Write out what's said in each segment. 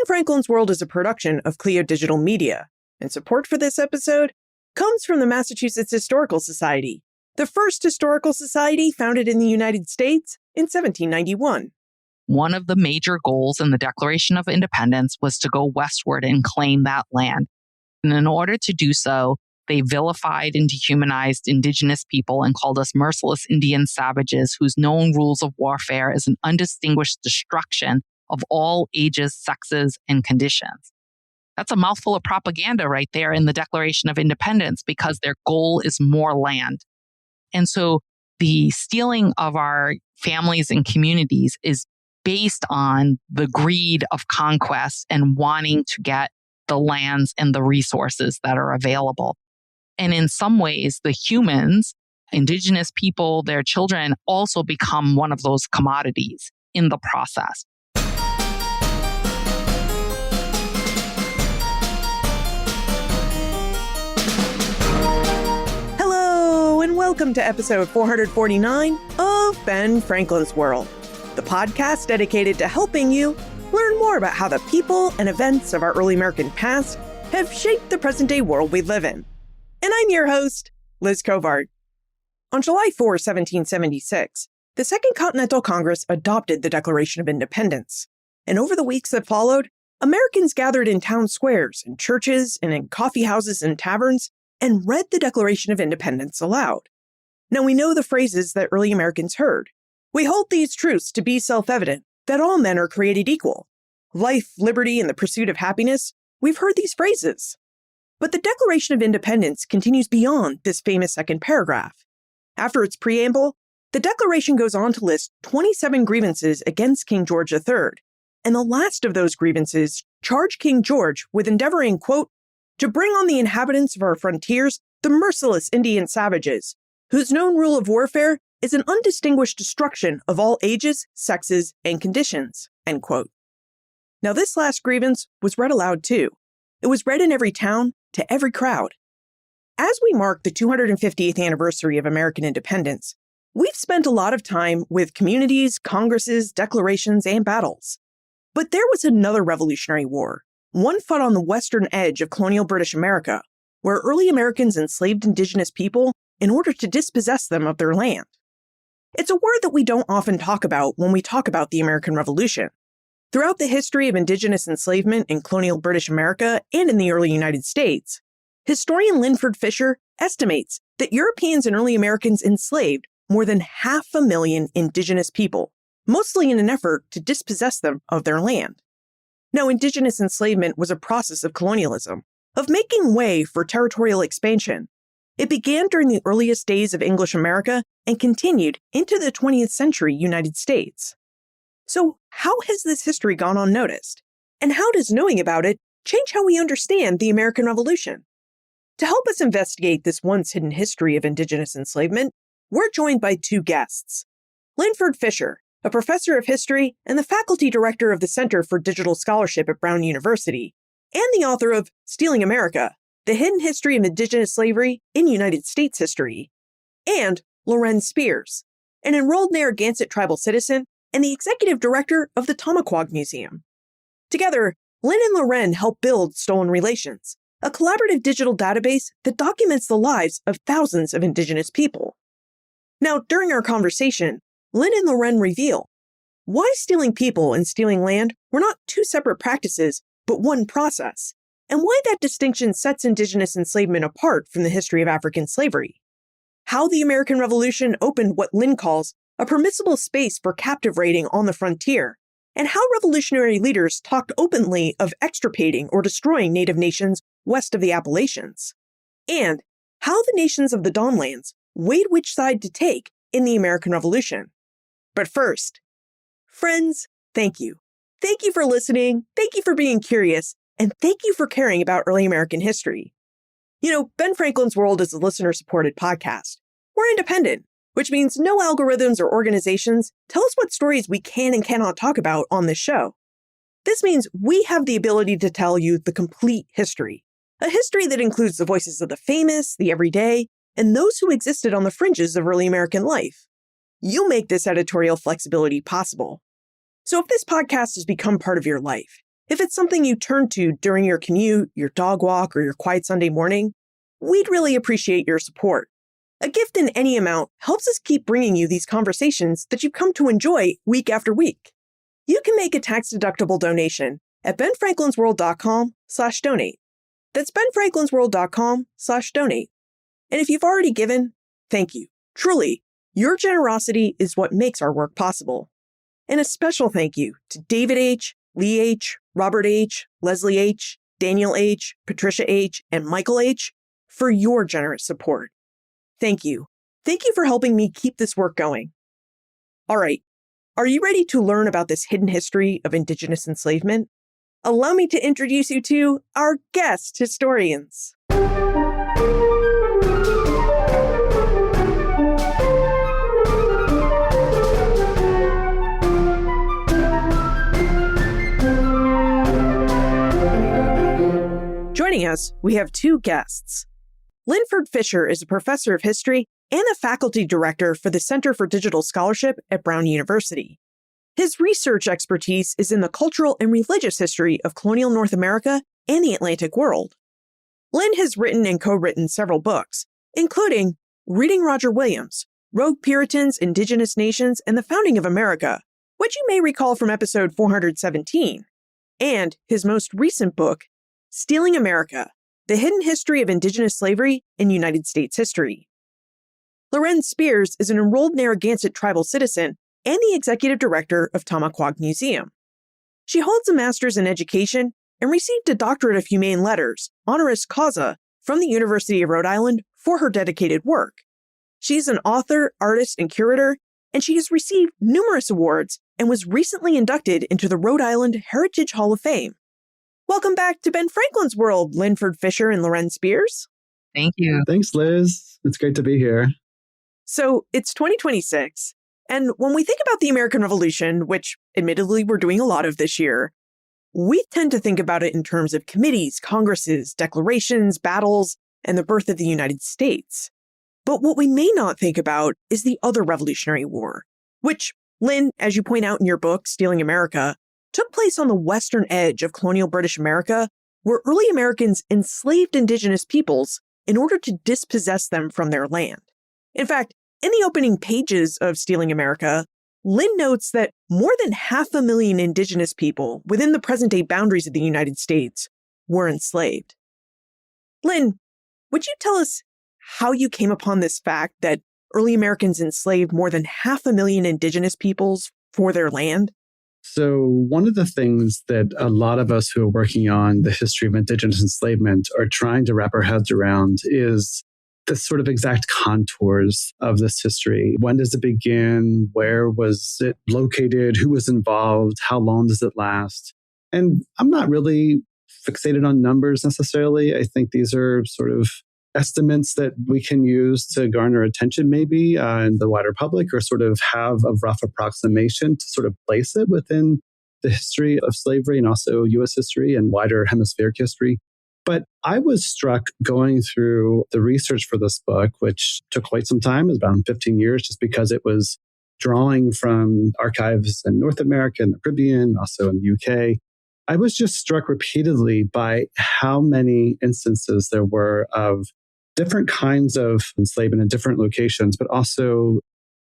Ben Franklin's World is a production of Clio Digital Media, and support for this episode comes from the Massachusetts Historical Society, the first historical society founded in the United States in 1791. One of the major goals in the Declaration of Independence was to go westward and claim that land. And in order to do so, they vilified and dehumanized Indigenous people and called us merciless Indian savages whose known rules of warfare is an undistinguished destruction of all ages, sexes, and conditions. That's a mouthful of propaganda right there in the Declaration of Independence because their goal is more land. And so the stealing of our families and communities is based on the greed of conquest and wanting to get the lands and the resources that are available. And in some ways, the humans, Indigenous people, their children also become one of those commodities in the process. Hello, and welcome to episode 449 of Ben Franklin's World, the podcast dedicated to helping you learn more about how the people and events of our early American past have shaped the present-day world we live in. And I'm your host, Liz Covart. On July 4, 1776, the Second Continental Congress adopted the Declaration of Independence. And over the weeks that followed, Americans gathered in town squares, in churches, and in coffee houses and taverns, and read the Declaration of Independence aloud. Now we know the phrases that early Americans heard. We hold these truths to be self-evident, that all men are created equal. Life, liberty, and the pursuit of happiness, we've heard these phrases. But the Declaration of Independence continues beyond this famous second paragraph. After its preamble, the Declaration goes on to list 27 grievances against King George III, and the last of those grievances charge King George with endeavoring, quote, to bring on the inhabitants of our frontiers the merciless Indian savages, whose known rule of warfare is an undistinguished destruction of all ages, sexes, and conditions, end quote. Now this last grievance was read aloud too. It was read in every town, to every crowd. As we mark the 250th anniversary of American independence, we've spent a lot of time with communities, congresses, declarations, and battles. But there was another Revolutionary War, one fought on the western edge of colonial British America, where early Americans enslaved Indigenous people in order to dispossess them of their land. It's a word that we don't often talk about when we talk about the American Revolution. Throughout the history of Indigenous enslavement in colonial British America and in the early United States, historian Linford Fisher estimates that Europeans and early Americans enslaved more than 500,000 Indigenous people, mostly in an effort to dispossess them of their land. Now, Indigenous enslavement was a process of colonialism, of making way for territorial expansion. It began during the earliest days of English America and continued into the 20th century United States. So how has this history gone unnoticed? And how does knowing about it change how we understand the American Revolution? To help us investigate this once hidden history of Indigenous enslavement, we're joined by two guests. Linford Fisher, a professor of history and the faculty director of the Center for Digital Scholarship at Brown University, and the author of Stealing America, The Hidden History of Indigenous Slavery in United States History, and Loren Spears, an enrolled Narragansett tribal citizen and the executive director of the Tamaqua Museum. Together, Lynn and Loren help build Stolen Relations, a collaborative digital database that documents the lives of thousands of Indigenous people. Now, during our conversation, Lynn and Loren reveal why stealing people and stealing land were not two separate practices, but one process, and why that distinction sets Indigenous enslavement apart from the history of African slavery. How the American Revolution opened what Lynn calls a permissible space for captive raiding on the frontier, and how revolutionary leaders talked openly of extirpating or destroying Native nations west of the Appalachians, and how the nations of the Dawnlands weighed which side to take in the American Revolution. But first, friends, thank you. Thank you for listening, thank you for being curious, and thank you for caring about early American history. You know, Ben Franklin's World is a listener-supported podcast. We're independent, which means no algorithms or organizations tell us what stories we can and cannot talk about on this show. This means we have the ability to tell you the complete history, a history that includes the voices of the famous, the everyday, and those who existed on the fringes of early American life. You make this editorial flexibility possible. So if this podcast has become part of your life, If it's something you turn to during your commute, your dog walk, or your quiet Sunday morning, we'd really appreciate your support. A gift in any amount helps us keep bringing you these conversations that you've come to enjoy week after week. You can make a tax-deductible donation at benfranklinsworld.com/donate. That's benfranklinsworld.com/donate. And if you've already given, thank you. Truly, your generosity is what makes our work possible. And a special thank you to David H., Lee H., Robert H., Leslie H., Daniel H., Patricia H., and Michael H. for your generous support. Thank you. Thank you for helping me keep this work going. All right. Are you ready to learn about this hidden history of Indigenous enslavement? Allow me to introduce you to our guest historians. Joining us, we have two guests. Linford Fisher is a professor of history and a faculty director for the Center for Digital Scholarship at Brown University. His research expertise is in the cultural and religious history of colonial North America and the Atlantic world. Lynn has written and co-written several books, including Reading Roger Williams, Rogue Puritans, Indigenous Nations, and the Founding of America, which you may recall from episode 417, and his most recent book, Stealing America, The Hidden History of Indigenous Slavery in United States History. Loren Spears is an enrolled Narragansett tribal citizen and the executive director of Tamaquag Museum. She holds a master's in education and received a doctorate of humane letters, honoris causa, from the University of Rhode Island for her dedicated work. She's an author, artist, and curator, and she has received numerous awards and was recently inducted into the Rhode Island Heritage Hall of Fame. Welcome back to Ben Franklin's World, Linford Fisher and Loren Spears. Thank you. Thanks, Liz. It's great to be here. So it's 2026, and when we think about the American Revolution, which admittedly we're doing a lot of this year, we tend to think about it in terms of committees, congresses, declarations, battles, and the birth of the United States. But what we may not think about is the other Revolutionary War, which, Lynn, as you point out in your book, Stealing America, took place on the western edge of colonial British America, where early Americans enslaved indigenous peoples in order to dispossess them from their land. In fact, in the opening pages of Stealing America, Lynn notes that more than 500,000 indigenous people within the present-day boundaries of the United States were enslaved. Lynn, would you tell us how you came upon this fact that early Americans enslaved more than 500,000 indigenous peoples for their land? So one of the things that a lot of us who are working on the history of indigenous enslavement are trying to wrap our heads around is the sort of exact contours of this history. When does it begin? Where was it located? Who was involved? How long does it last? And I'm not really fixated on numbers necessarily. I think these are sort of estimates that we can use to garner attention maybe in the wider public, or sort of have a rough approximation to sort of place it within the history of slavery and also U.S. history and wider hemispheric history. But I was struck going through the research for this book, which took quite some time. It was about 15 years, just because it was drawing from archives in North America and the Caribbean, also in the UK. I was just struck repeatedly by how many instances there were of different kinds of enslavement in different locations, but also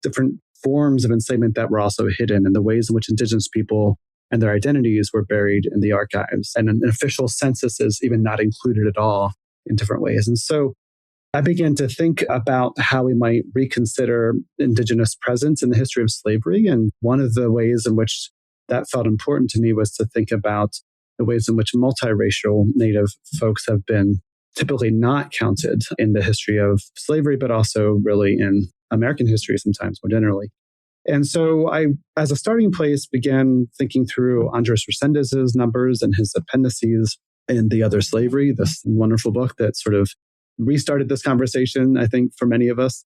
different forms of enslavement that were also hidden, and the ways in which indigenous people and their identities were buried in the archives. And an official census is even not included at all in different ways. And so I began to think about how we might reconsider indigenous presence in the history of slavery. And one of the ways in which that felt important to me was to think about the ways in which multiracial Native folks have been typically not counted in the history of slavery, but also really in American history sometimes more generally. And so I, as a starting place, began thinking through Andres Resendez's numbers and his appendices in The Other Slavery, this wonderful book that sort of restarted this conversation, I think, for many of us.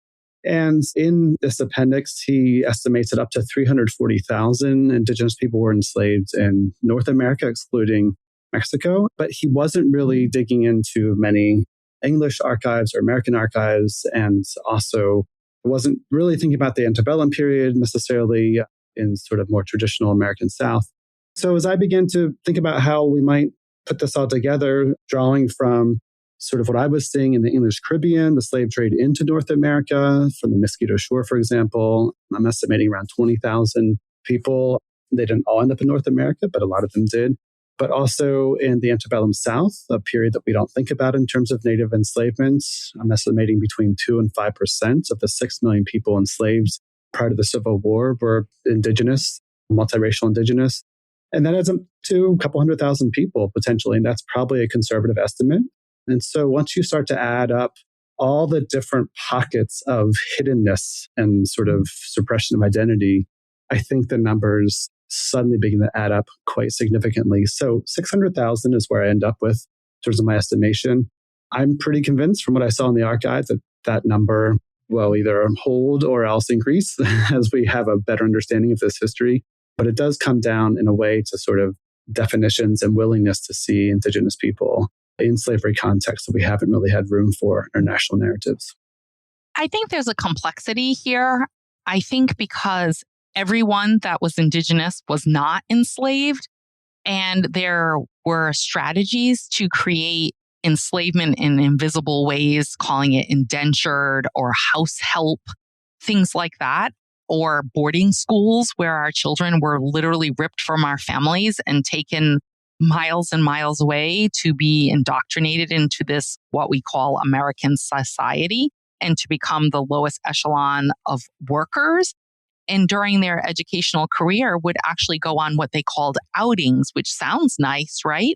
And in this appendix, he estimates that up to 340,000 indigenous people were enslaved in North America, excluding Mexico. But he wasn't really digging into many English archives or American archives, and also wasn't really thinking about the antebellum period necessarily in sort of more traditional American South. So as I began to think about how we might put this all together, drawing from sort of what I was seeing in the English Caribbean, the slave trade into North America, from the Mosquito Shore, for example, I'm estimating around 20,000 people. They didn't all end up in North America, but a lot of them did. But also in the antebellum South, a period that we don't think about in terms of Native enslavement. I'm estimating between 2 and 5% of the 6 million people enslaved prior to the Civil War were Indigenous, multiracial Indigenous. And that adds up to a couple 100,000 people potentially. And that's probably a conservative estimate. And so once you start to add up all the different pockets of hiddenness and sort of suppression of identity, I think the numbers suddenly begin to add up quite significantly. So 600,000 is where I end up with in terms of my estimation. I'm pretty convinced from what I saw in the archive that that number will either hold or else increase as we have a better understanding of this history. But it does come down in a way to sort of definitions and willingness to see Indigenous people in slavery context that we haven't really had room for in our national narratives. I think there's a complexity here. I think because everyone that was Indigenous was not enslaved, and there were strategies to create enslavement in invisible ways, calling it indentured or house help, things like that, or boarding schools where our children were literally ripped from our families and taken miles and miles away to be indoctrinated into this, what we call American society, and to become the lowest echelon of workers. And during their educational career would actually go on what they called outings, which sounds nice, right?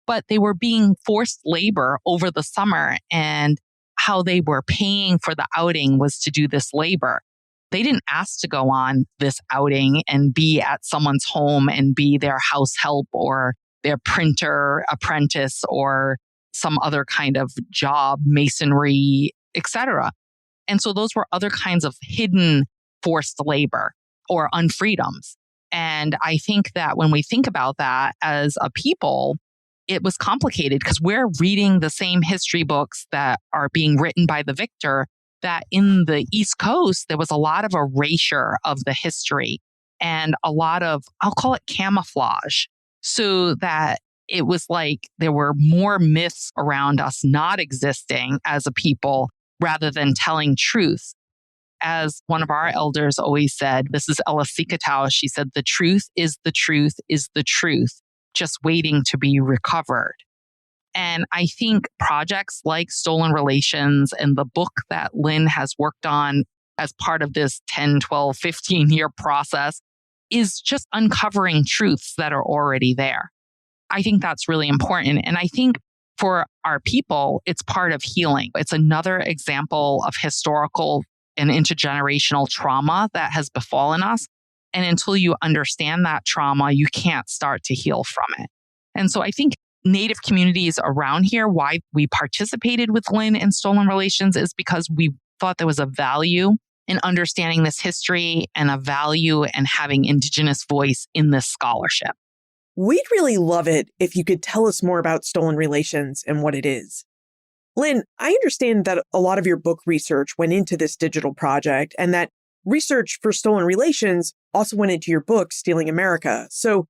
But they were being forced labor over the summer, and how they were paying for the outing was to do this labor. They didn't ask to go on this outing and be at someone's home and be their house help or their printer apprentice or some other kind of job, masonry, etc. And so those were other kinds of hidden forced labor or unfreedoms. And I think that when we think about that as a people, it was complicated because we're reading the same history books that are being written by the victor, that in the East Coast, there was a lot of erasure of the history and a lot of, I'll call it camouflage, so that it was like there were more myths around us not existing as a people rather than telling truth. As one of our elders always said, this is Ella Sikatow, she said, the truth is the truth is the truth, just waiting to be recovered. And I think projects like Stolen Relations and the book that Lynn has worked on as part of this 10, 12, 15-year process is just uncovering truths that are already there. I think that's really important. And I think for our people, it's part of healing. It's another example of historical and intergenerational trauma that has befallen us. And until you understand that trauma, you can't start to heal from it. And so I think Native communities around here, why we participated with Lynn in Stolen Relations is because we thought there was a value in understanding this history and a value in having Indigenous voice in this scholarship. We'd really love it if you could tell us more about Stolen Relations and what it is. Lynn, I understand that a lot of your book research went into this digital project and that research for Stolen Relations also went into your book, Stealing America. So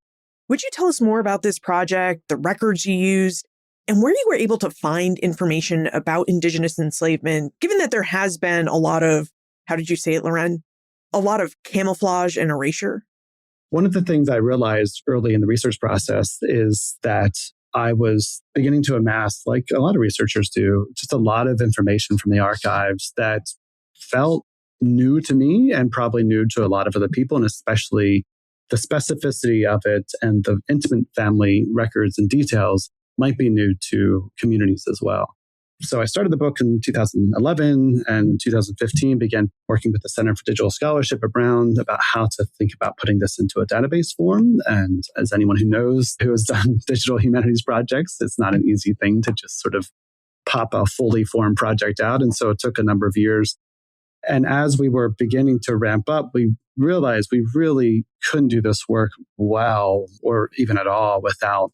would you tell us more about this project, the records you used, and where you were able to find information about Indigenous enslavement, given that there has been a lot of, how did you say it, Loren? A lot of camouflage and erasure? One of the things I realized early in the research process is that I was beginning to amass, like a lot of researchers do, just a lot of information from the archives that felt new to me and probably new to a lot of other people, and especially the specificity of it and the intimate family records and details might be new to communities as well. So I started the book in 2011 and 2015, began working with the Center for Digital Scholarship at Brown about how to think about putting this into a database form. And as anyone who knows, who has done digital humanities projects, it's not an easy thing to just sort of pop a fully formed project out. And so it took a number of years. And as we were beginning to ramp up, we realized we really couldn't do this work well or even at all without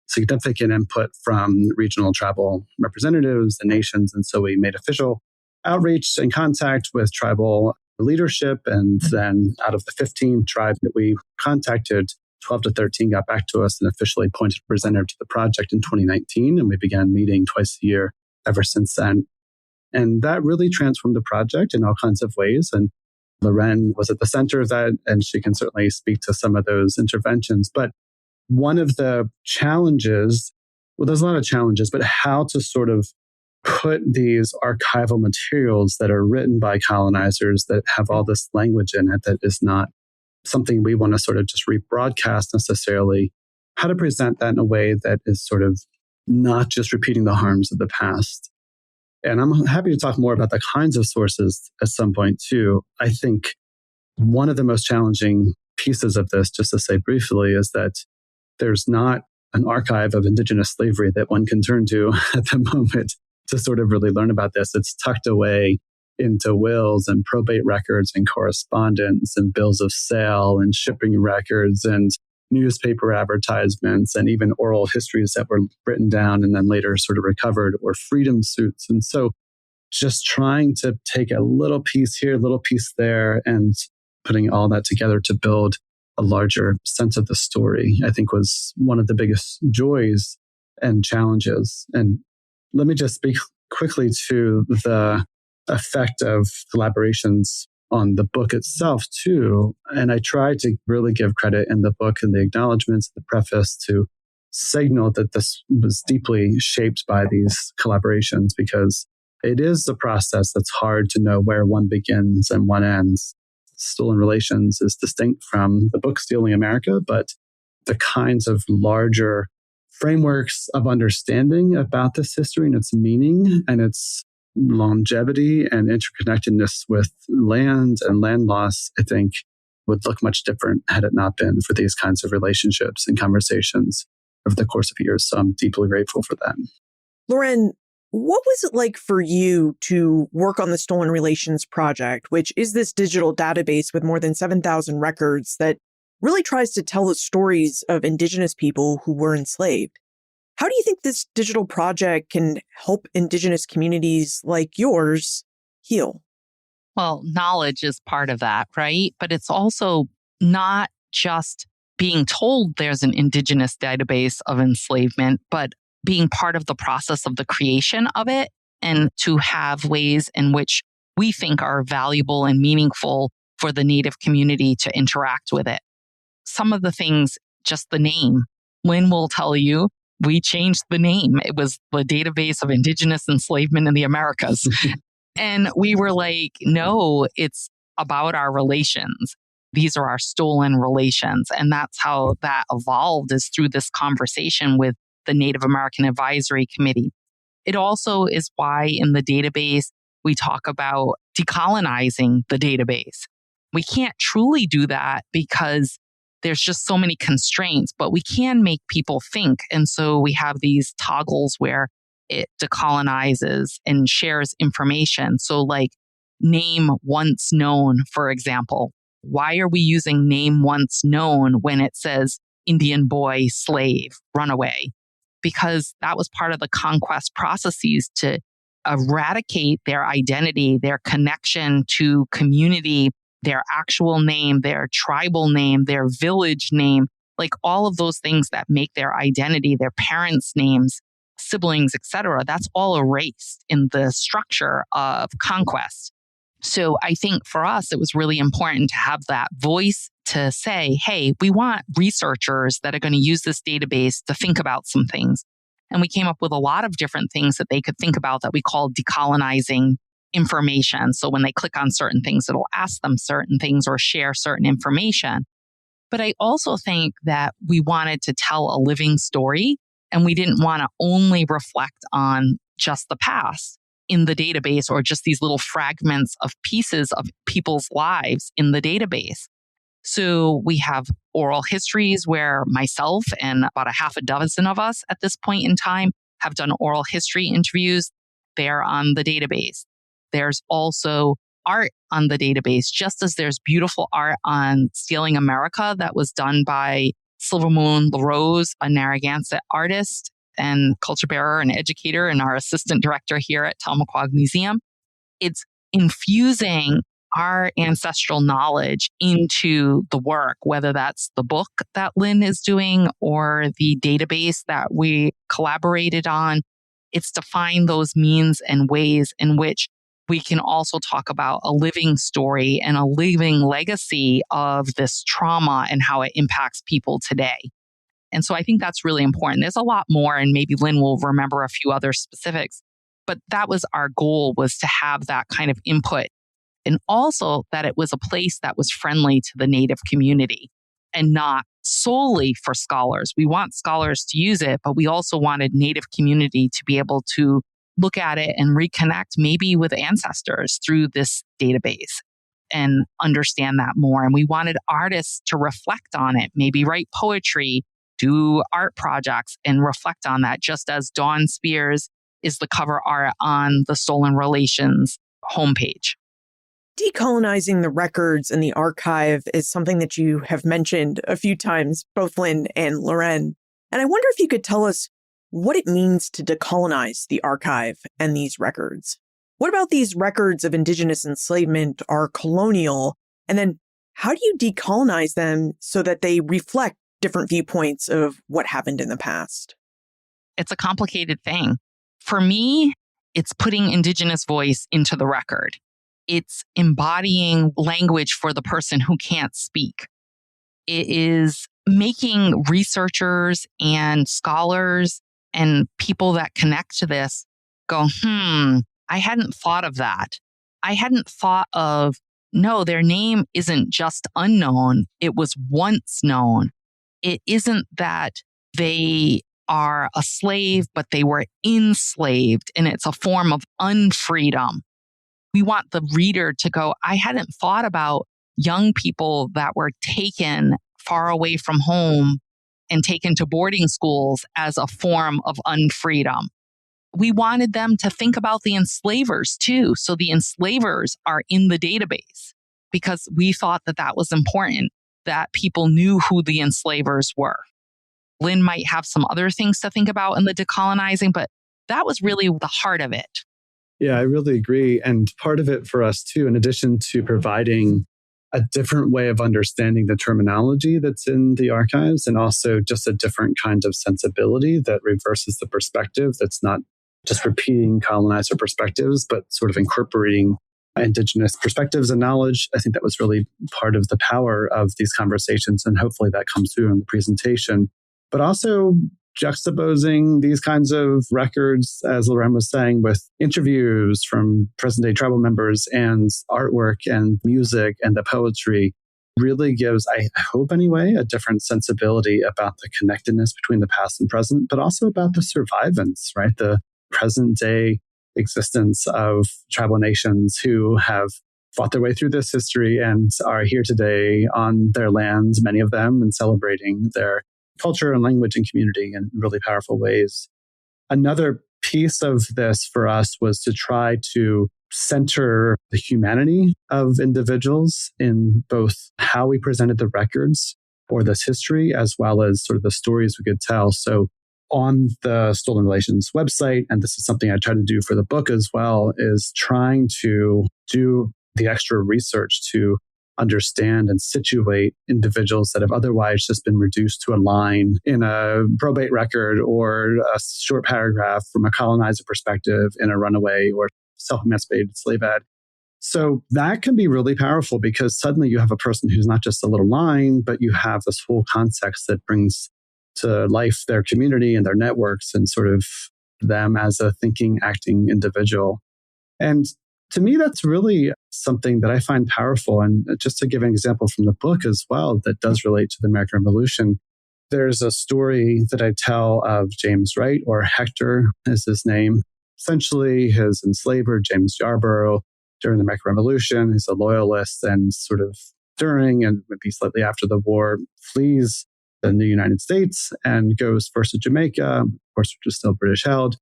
significant input from regional tribal representatives and nations. And so we made official outreach and contact with tribal leadership. And then out of the 15 tribes that we contacted, 12 to 13 got back to us and officially appointed a presenter to the project in 2019. And we began meeting twice a year ever since then. And that really transformed the project in all kinds of ways. And Loren was at the center of that, and she can certainly speak to some of those interventions. But one of the challenges, well, there's a lot of challenges, but how to sort of put these archival materials that are written by colonizers that have all this language in it that is not something we want to sort of just rebroadcast necessarily, how to present that in a way that is sort of not just repeating the harms of the past. And I'm happy to talk more about the kinds of sources at some point too. I think one of the most challenging pieces of this, just to say briefly, is that there's not an archive of Indigenous slavery that one can turn to at the moment to sort of really learn about this. It's tucked away into wills and probate records and correspondence and bills of sale and shipping records and newspaper advertisements and even oral histories that were written down and then later sort of recovered, or freedom suits. And so just trying to take a little piece here, a little piece there, and putting all that together to build a larger sense of the story, I think was one of the biggest joys and challenges. And let me just speak quickly to the effect of collaborations on the book itself too. And I try to really give credit in the book and the acknowledgments, the preface, to signal that this was deeply shaped by these collaborations, because it is a process that's hard to know where one begins and one ends. Stolen Relations is distinct from the book Stealing America, but the kinds of larger frameworks of understanding about this history and its meaning and its longevity and interconnectedness with land and land loss, I think, would look much different had it not been for these kinds of relationships and conversations over the course of years. So I'm deeply grateful for that. Loren, what was it like for you to work on the Stolen Relations Project, which is this digital database with more than 7,000 records that really tries to tell the stories of Indigenous people who were enslaved? How do you think this digital project can help Indigenous communities like yours heal? Well, knowledge is part of that, right? But it's also not just being told there's an Indigenous database of enslavement, but being part of the process of the creation of it, and to have ways in which we think are valuable and meaningful for the Native community to interact with it. Some of the things, just the name, Lynn will tell you, we changed the name. It was the Database of Indigenous Enslavement in the Americas. And we were like, no, it's about our relations. These are our stolen relations. And that's how that evolved, is through this conversation with the Native American Advisory Committee. It also is why in the database, we talk about decolonizing the database. We can't truly do that because there's just so many constraints, but we can make people think. And so we have these toggles where it decolonizes and shares information. So like name once known, for example. Why are we using name once known when it says Indian boy, slave, runaway? Because that was part of the conquest processes to eradicate their identity, their connection to community, their actual name, their tribal name, their village name, like all of those things that make their identity, their parents' names, siblings, etc. That's all erased in the structure of conquest. So I think for us, it was really important to have that voice to say, hey, we want researchers that are going to use this database to think about some things. And we came up with a lot of different things that they could think about that we call decolonizing information. So when they click on certain things, it'll ask them certain things or share certain information. But I also think that we wanted to tell a living story, and we didn't want to only reflect on just the past in the database or just these little fragments of pieces of people's lives in the database. So we have oral histories where myself and about a half a dozen of us at this point in time have done oral history interviews. They're on the database. There's also art on the database, just as there's beautiful art on Stealing America that was done by Silver Moon LaRose, a Narragansett artist and culture bearer and educator and our assistant director here at Talmaquag Museum. It's infusing our ancestral knowledge into the work, whether that's the book that Lynn is doing or the database that we collaborated on. It's to find those means and ways in which we can also talk about a living story and a living legacy of this trauma and how it impacts people today. And so I think that's really important. There's a lot more, and maybe Lynn will remember a few other specifics, but that was our goal, was to have that kind of input. And also that it was a place that was friendly to the Native community and not solely for scholars. We want scholars to use it, but we also wanted Native community to be able to look at it and reconnect maybe with ancestors through this database and understand that more. And we wanted artists to reflect on it, maybe write poetry, do art projects and reflect on that, just as Dawn Spears is the cover art on the Stolen Relations homepage. Decolonizing the records and the archive is something that you have mentioned a few times, both Lynn and Loren. And I wonder if you could tell us what it means to decolonize the archive and these records. What about these records of Indigenous enslavement are colonial? And then how do you decolonize them so that they reflect different viewpoints of what happened in the past? It's a complicated thing. For me, it's putting Indigenous voice into the record. It's embodying language for the person who can't speak. It is making researchers and scholars and people that connect to this go, I hadn't thought of that. I hadn't thought of, no, their name isn't just unknown. It was once known. It isn't that they are a slave, but they were enslaved, and it's a form of unfreedom. We want the reader to go, I hadn't thought about young people that were taken far away from home and taken to boarding schools as a form of unfreedom. We wanted them to think about the enslavers too. So the enslavers are in the database because we thought that that was important, that people knew who the enslavers were. Lynn might have some other things to think about in the decolonizing, but that was really the heart of it. Yeah, I really agree. And part of it for us too, in addition to providing a different way of understanding the terminology that's in the archives, and also just a different kind of sensibility that reverses the perspective, that's not just repeating colonizer perspectives, but sort of incorporating Indigenous perspectives and knowledge. I think that was really part of the power of these conversations, and hopefully that comes through in the presentation. But also juxtaposing these kinds of records, as Loren was saying, with interviews from present-day tribal members and artwork and music and the poetry really gives, I hope anyway, a different sensibility about the connectedness between the past and present, but also about the survivance, right? The present-day existence of tribal nations who have fought their way through this history and are here today on their lands, many of them, and celebrating their culture and language and community in really powerful ways. Another piece of this for us was to try to center the humanity of individuals in both how we presented the records or this history, as well as sort of the stories we could tell. So on the Stolen Relations website, and this is something I try to do for the book as well, is trying to do the extra research to understand and situate individuals that have otherwise just been reduced to a line in a probate record or a short paragraph from a colonizer perspective in a runaway or self-emancipated slave ad. So that can be really powerful because suddenly you have a person who's not just a little line, but you have this whole context that brings to life their community and their networks and sort of them as a thinking, acting individual. And to me, that's really something that I find powerful. And just to give an example from the book as well, that does relate to the American Revolution, there's a story that I tell of James Wright, or Hector is his name. Essentially, his enslaver, James Yarborough, during the American Revolution, he's a loyalist, and sort of during and maybe slightly after the war, flees in the United States and goes first to Jamaica, of course, which is still British held,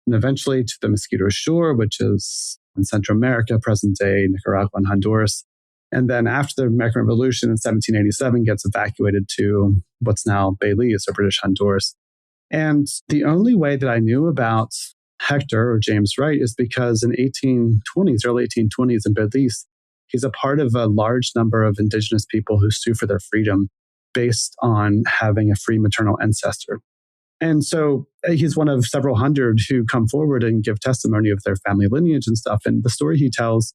and eventually to the Mosquito Shore, which is in Central America, present-day Nicaragua and Honduras. And then after the American Revolution in 1787, gets evacuated to what's now Belize, or British Honduras. And the only way that I knew about Hector, or James Wright, is because in 1820s, early 1820s in Belize, He's a part of a large number of Indigenous people who sue for their freedom based on having a free maternal ancestor. And so he's one of several hundred who come forward and give testimony of their family lineage and stuff. And the story he tells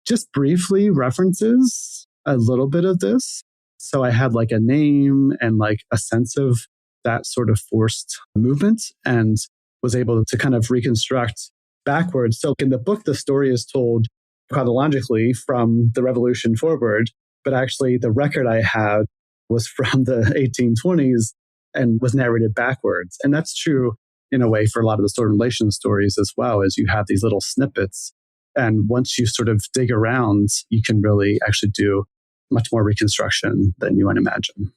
just briefly references a little bit of this. So I had like a name and like a sense of that sort of forced movement and was able to kind of reconstruct backwards. So in the book, the story is told chronologically from the revolution forward, but actually the record I had was from the 1820s and was narrated backwards. And that's true in a way for a lot of the stolen relations stories as well, as you have these little snippets. And once you sort of dig around, you can really actually do much more reconstruction than you might imagine.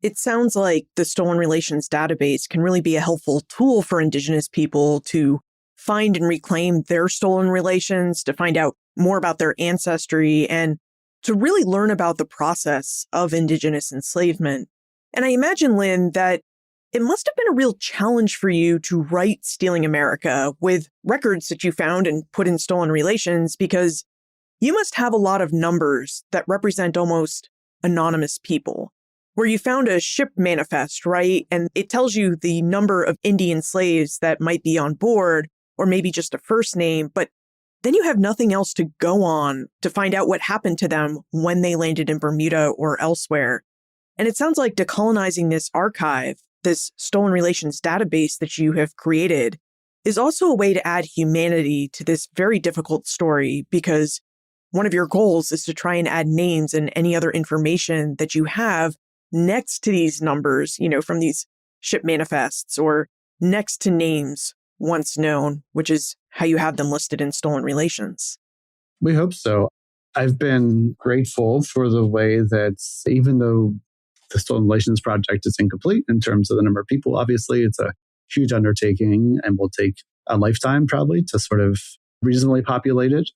It sounds like the Stolen Relations database can really be a helpful tool for Indigenous people to find and reclaim their stolen relations, to find out more about their ancestry, and to really learn about the process of Indigenous enslavement. And I imagine, Lynn, that it must have been a real challenge for you to write Stealing America with records that you found and put in Stolen Relations, because you must have a lot of numbers that represent almost anonymous people. Where you found a ship manifest, right? And it tells you the number of Indian slaves that might be on board, or maybe just a first name, but then you have nothing else to go on to find out what happened to them when they landed in Bermuda or elsewhere. And it sounds like decolonizing this archive, this Stolen Relations database that you have created, is also a way to add humanity to this very difficult story, because one of your goals is to try and add names and any other information that you have next to these numbers, from these ship manifests, or next to names once known, which is how you have them listed in Stolen Relations. We hope so. I've been grateful for the way that even though the Stolen Relations project is incomplete in terms of the number of people, obviously it's a huge undertaking and will take a lifetime probably to sort of reasonably populate it.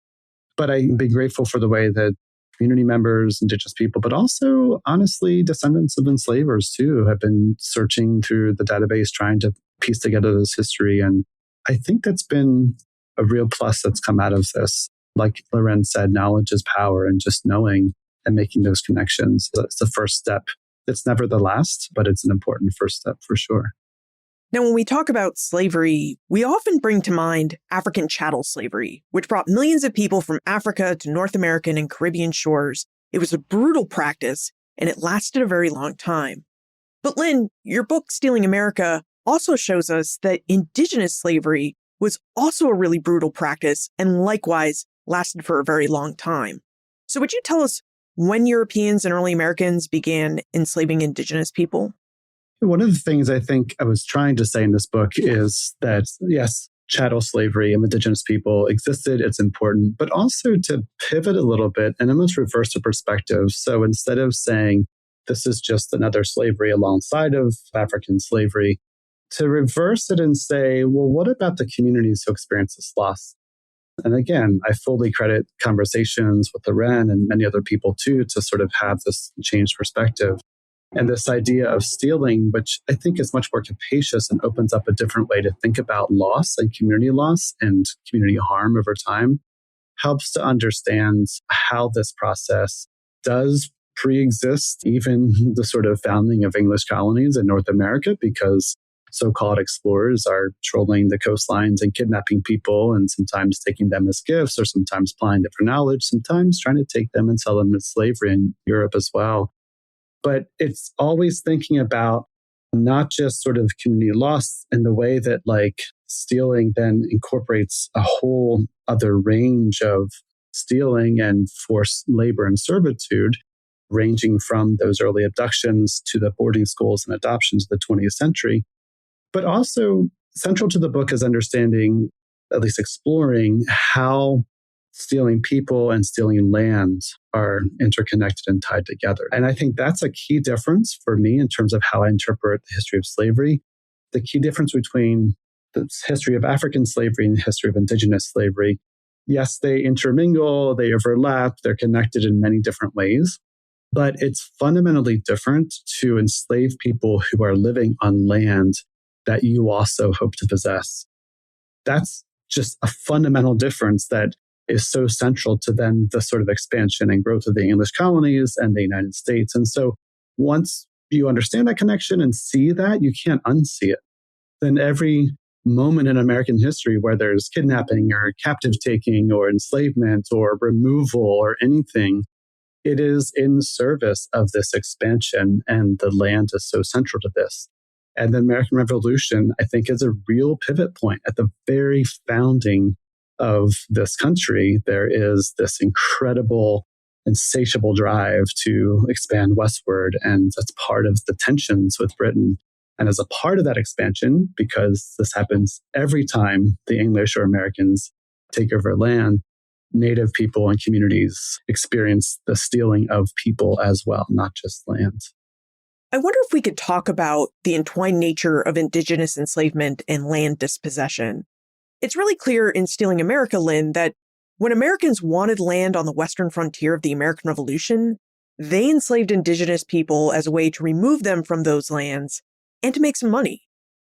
But I've been grateful for the way that community members, Indigenous people, but also, honestly, descendants of enslavers too, have been searching through the database, trying to piece together this history. And I think that's been a real plus that's come out of this. Like Loren said, knowledge is power, and just knowing and making those connections, that's the first step. It's never the last, but it's an important first step for sure. Now, when we talk about slavery, we often bring to mind African chattel slavery, which brought millions of people from Africa to North American and Caribbean shores. It was a brutal practice, and it lasted a very long time. But Lynn, your book, Stealing America, also shows us that Indigenous slavery was also a really brutal practice and likewise lasted for a very long time. So would you tell us when Europeans and early Americans began enslaving Indigenous people? One of the things I think I was trying to say in this book is that, yes, chattel slavery of Indigenous people existed, it's important, but also to pivot a little bit and almost reverse the perspective. So instead of saying this is just another slavery alongside of African slavery, to reverse it and say, well, what about the communities who experience this loss? And again, I fully credit conversations with Loren and many other people too to sort of have this changed perspective. And this idea of stealing, which I think is much more capacious and opens up a different way to think about loss and community harm over time, helps to understand how this process does pre-exist even the sort of founding of English colonies in North America, because so-called explorers are trolling the coastlines and kidnapping people and sometimes taking them as gifts, or sometimes applying different knowledge, sometimes trying to take them and sell them as slavery in Europe as well. But it's always thinking about not just sort of community loss in the way that like stealing then incorporates a whole other range of stealing and forced labor and servitude, ranging from those early abductions to the boarding schools and adoptions of the 20th century. But also central to the book is understanding, at least exploring, how stealing people and stealing land are interconnected and tied together. And I think that's a key difference for me in terms of how I interpret the history of slavery. The key difference between the history of African slavery and the history of Indigenous slavery. Yes, they intermingle, they overlap, they're connected in many different ways. But it's fundamentally different to enslave people who are living on land that you also hope to possess. That's just a fundamental difference that is so central to then the sort of expansion and growth of the English colonies and the United States. And so once you understand that connection and see that, you can't unsee it. Then every moment in American history where there's kidnapping or captive taking or enslavement or removal or anything, it is in service of this expansion, and the land is so central to this. And the American Revolution, I think, is a real pivot point. At the very founding of this country, there is this incredible, insatiable drive to expand westward, and that's part of the tensions with Britain. And as a part of that expansion, because this happens every time the English or Americans take over land, Native people and communities experience the stealing of people as well, not just land. I wonder if we could talk about the entwined nature of Indigenous enslavement and land dispossession. It's really clear in Stealing America, Lynn, that when Americans wanted land on the western frontier of the American Revolution, they enslaved Indigenous people as a way to remove them from those lands and to make some money.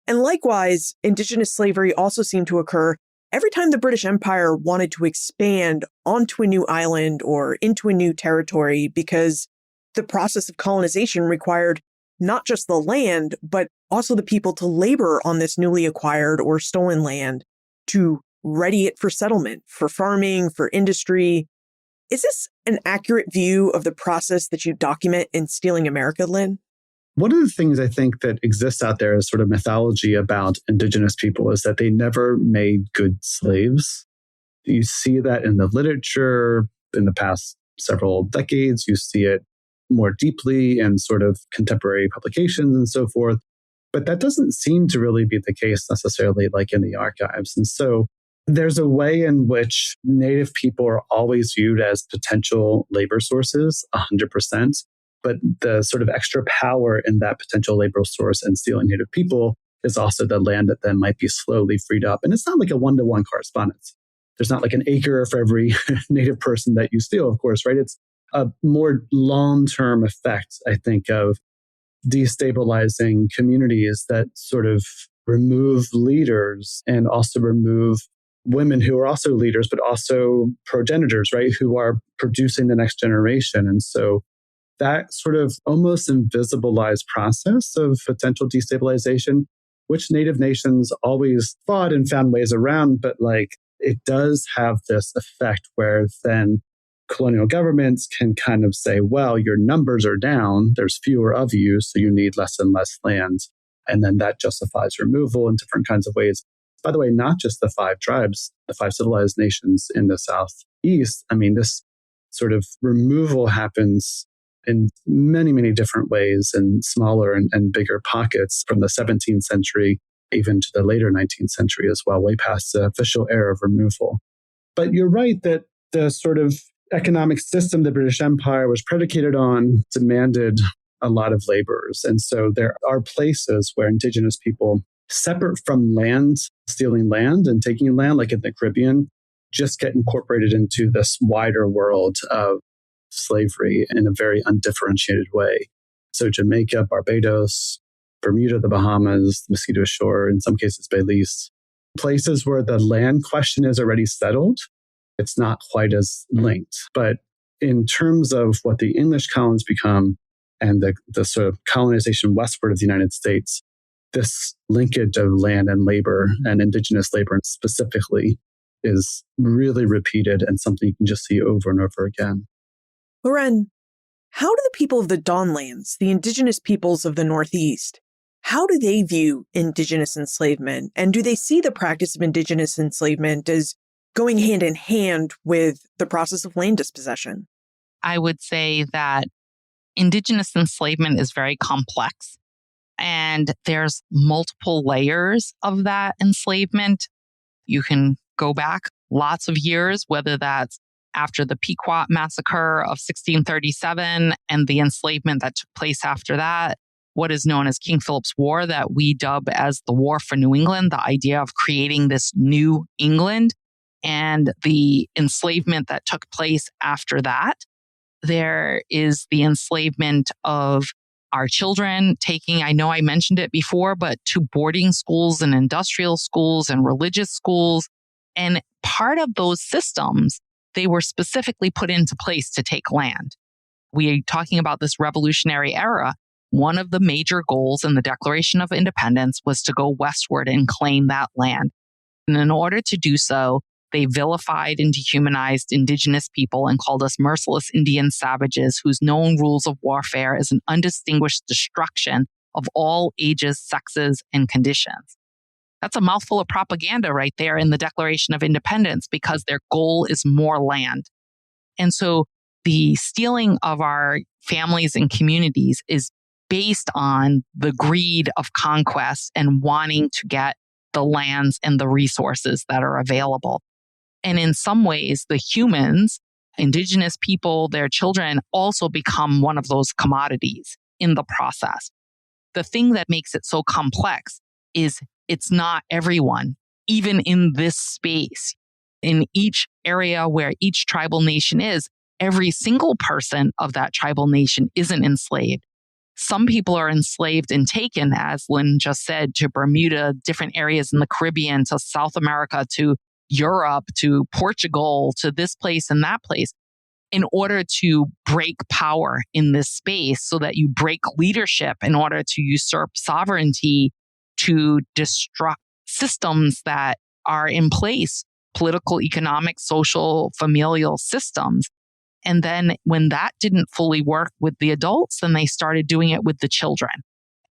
And likewise, Indigenous slavery also seemed to occur every time the British Empire wanted to expand onto a new island or into a new territory, because the process of colonization required not just the land, but also the people to labor on this newly acquired or stolen land to ready it for settlement, for farming, for industry. Is this an accurate view of the process that you document in Stealing America, Lynn? One of the things I think that exists out there as sort of mythology about Indigenous people is that they never made good slaves. You see that in the literature in the past several decades. You see it more deeply in sort of contemporary publications and so forth. But that doesn't seem to really be the case necessarily like in the archives. And so there's a way in which Native people are always viewed as potential labor sources, 100%. But the sort of extra power in that potential labor source and stealing Native people is also the land that then might be slowly freed up. And it's not like a one-to-one correspondence. There's not like an acre for every Native person that you steal, of course, right? It's a more long-term effect, I think, of destabilizing communities that sort of remove leaders and also remove women who are also leaders, but also progenitors, right? Who are producing the next generation. And so that sort of almost invisibilized process of potential destabilization, which Native nations always fought and found ways around, but like it does have this effect where then colonial governments can kind of say, well, your numbers are down, there's fewer of you, so you need less and less land. And then that justifies removal in different kinds of ways. By the way, not just the 5 tribes, the 5 civilized nations in the Southeast. I mean, this sort of removal happens in many, many different ways in smaller and bigger pockets from the 17th century, even to the later 19th century as well, way past the official era of removal. But you're right that the sort of economic system the British Empire was predicated on demanded a lot of laborers. And so there are places where Indigenous people, separate from land, stealing land and taking land, like in the Caribbean, just get incorporated into this wider world of slavery in a very undifferentiated way. So Jamaica, Barbados, Bermuda, the Bahamas, Mosquito Shore, in some cases Belize, places where the land question is already settled, it's not quite as linked. But in terms of what the English colonies become and the sort of colonization westward of the United States, this linkage of land and labor and Indigenous labor specifically is really repeated and something you can just see over and over again. Loren, how do the people of the Dawnlands, the Indigenous peoples of the Northeast, how do they view Indigenous enslavement? And do they see the practice of Indigenous enslavement as going hand in hand with the process of land dispossession? I would say that Indigenous enslavement is very complex, and there's multiple layers of that enslavement. You can go back lots of years, whether that's after the Pequot Massacre of 1637 and the enslavement that took place after that, what is known as King Philip's War that we dub as the War for New England, the idea of creating this new England, and the enslavement that took place after that. There is the enslavement of our children taking, I know I mentioned it before, but to boarding schools and industrial schools and religious schools. And part of those systems they were specifically put into place to take land. We are talking about this revolutionary era. One of the major goals in the Declaration of Independence was to go westward and claim that land. And in order to do so, they vilified and dehumanized Indigenous people and called us merciless Indian savages whose known rules of warfare is an undistinguished destruction of all ages, sexes, and conditions. That's a mouthful of propaganda right there in the Declaration of Independence because their goal is more land. And so the stealing of our families and communities is based on the greed of conquest and wanting to get the lands and the resources that are available. And in some ways, the humans, Indigenous people, their children also become one of those commodities in the process. The thing that makes it so complex is it's not everyone, even in this space. In each area where each tribal nation is, every single person of that tribal nation isn't enslaved. Some people are enslaved and taken, as Lynn just said, to Bermuda, different areas in the Caribbean, to South America, to Europe, to Portugal, to this place and that place, in order to break power in this space so that you break leadership in order to usurp sovereignty, to destruct systems that are in place, political, economic, social, familial systems. And then when that didn't fully work with the adults, then they started doing it with the children.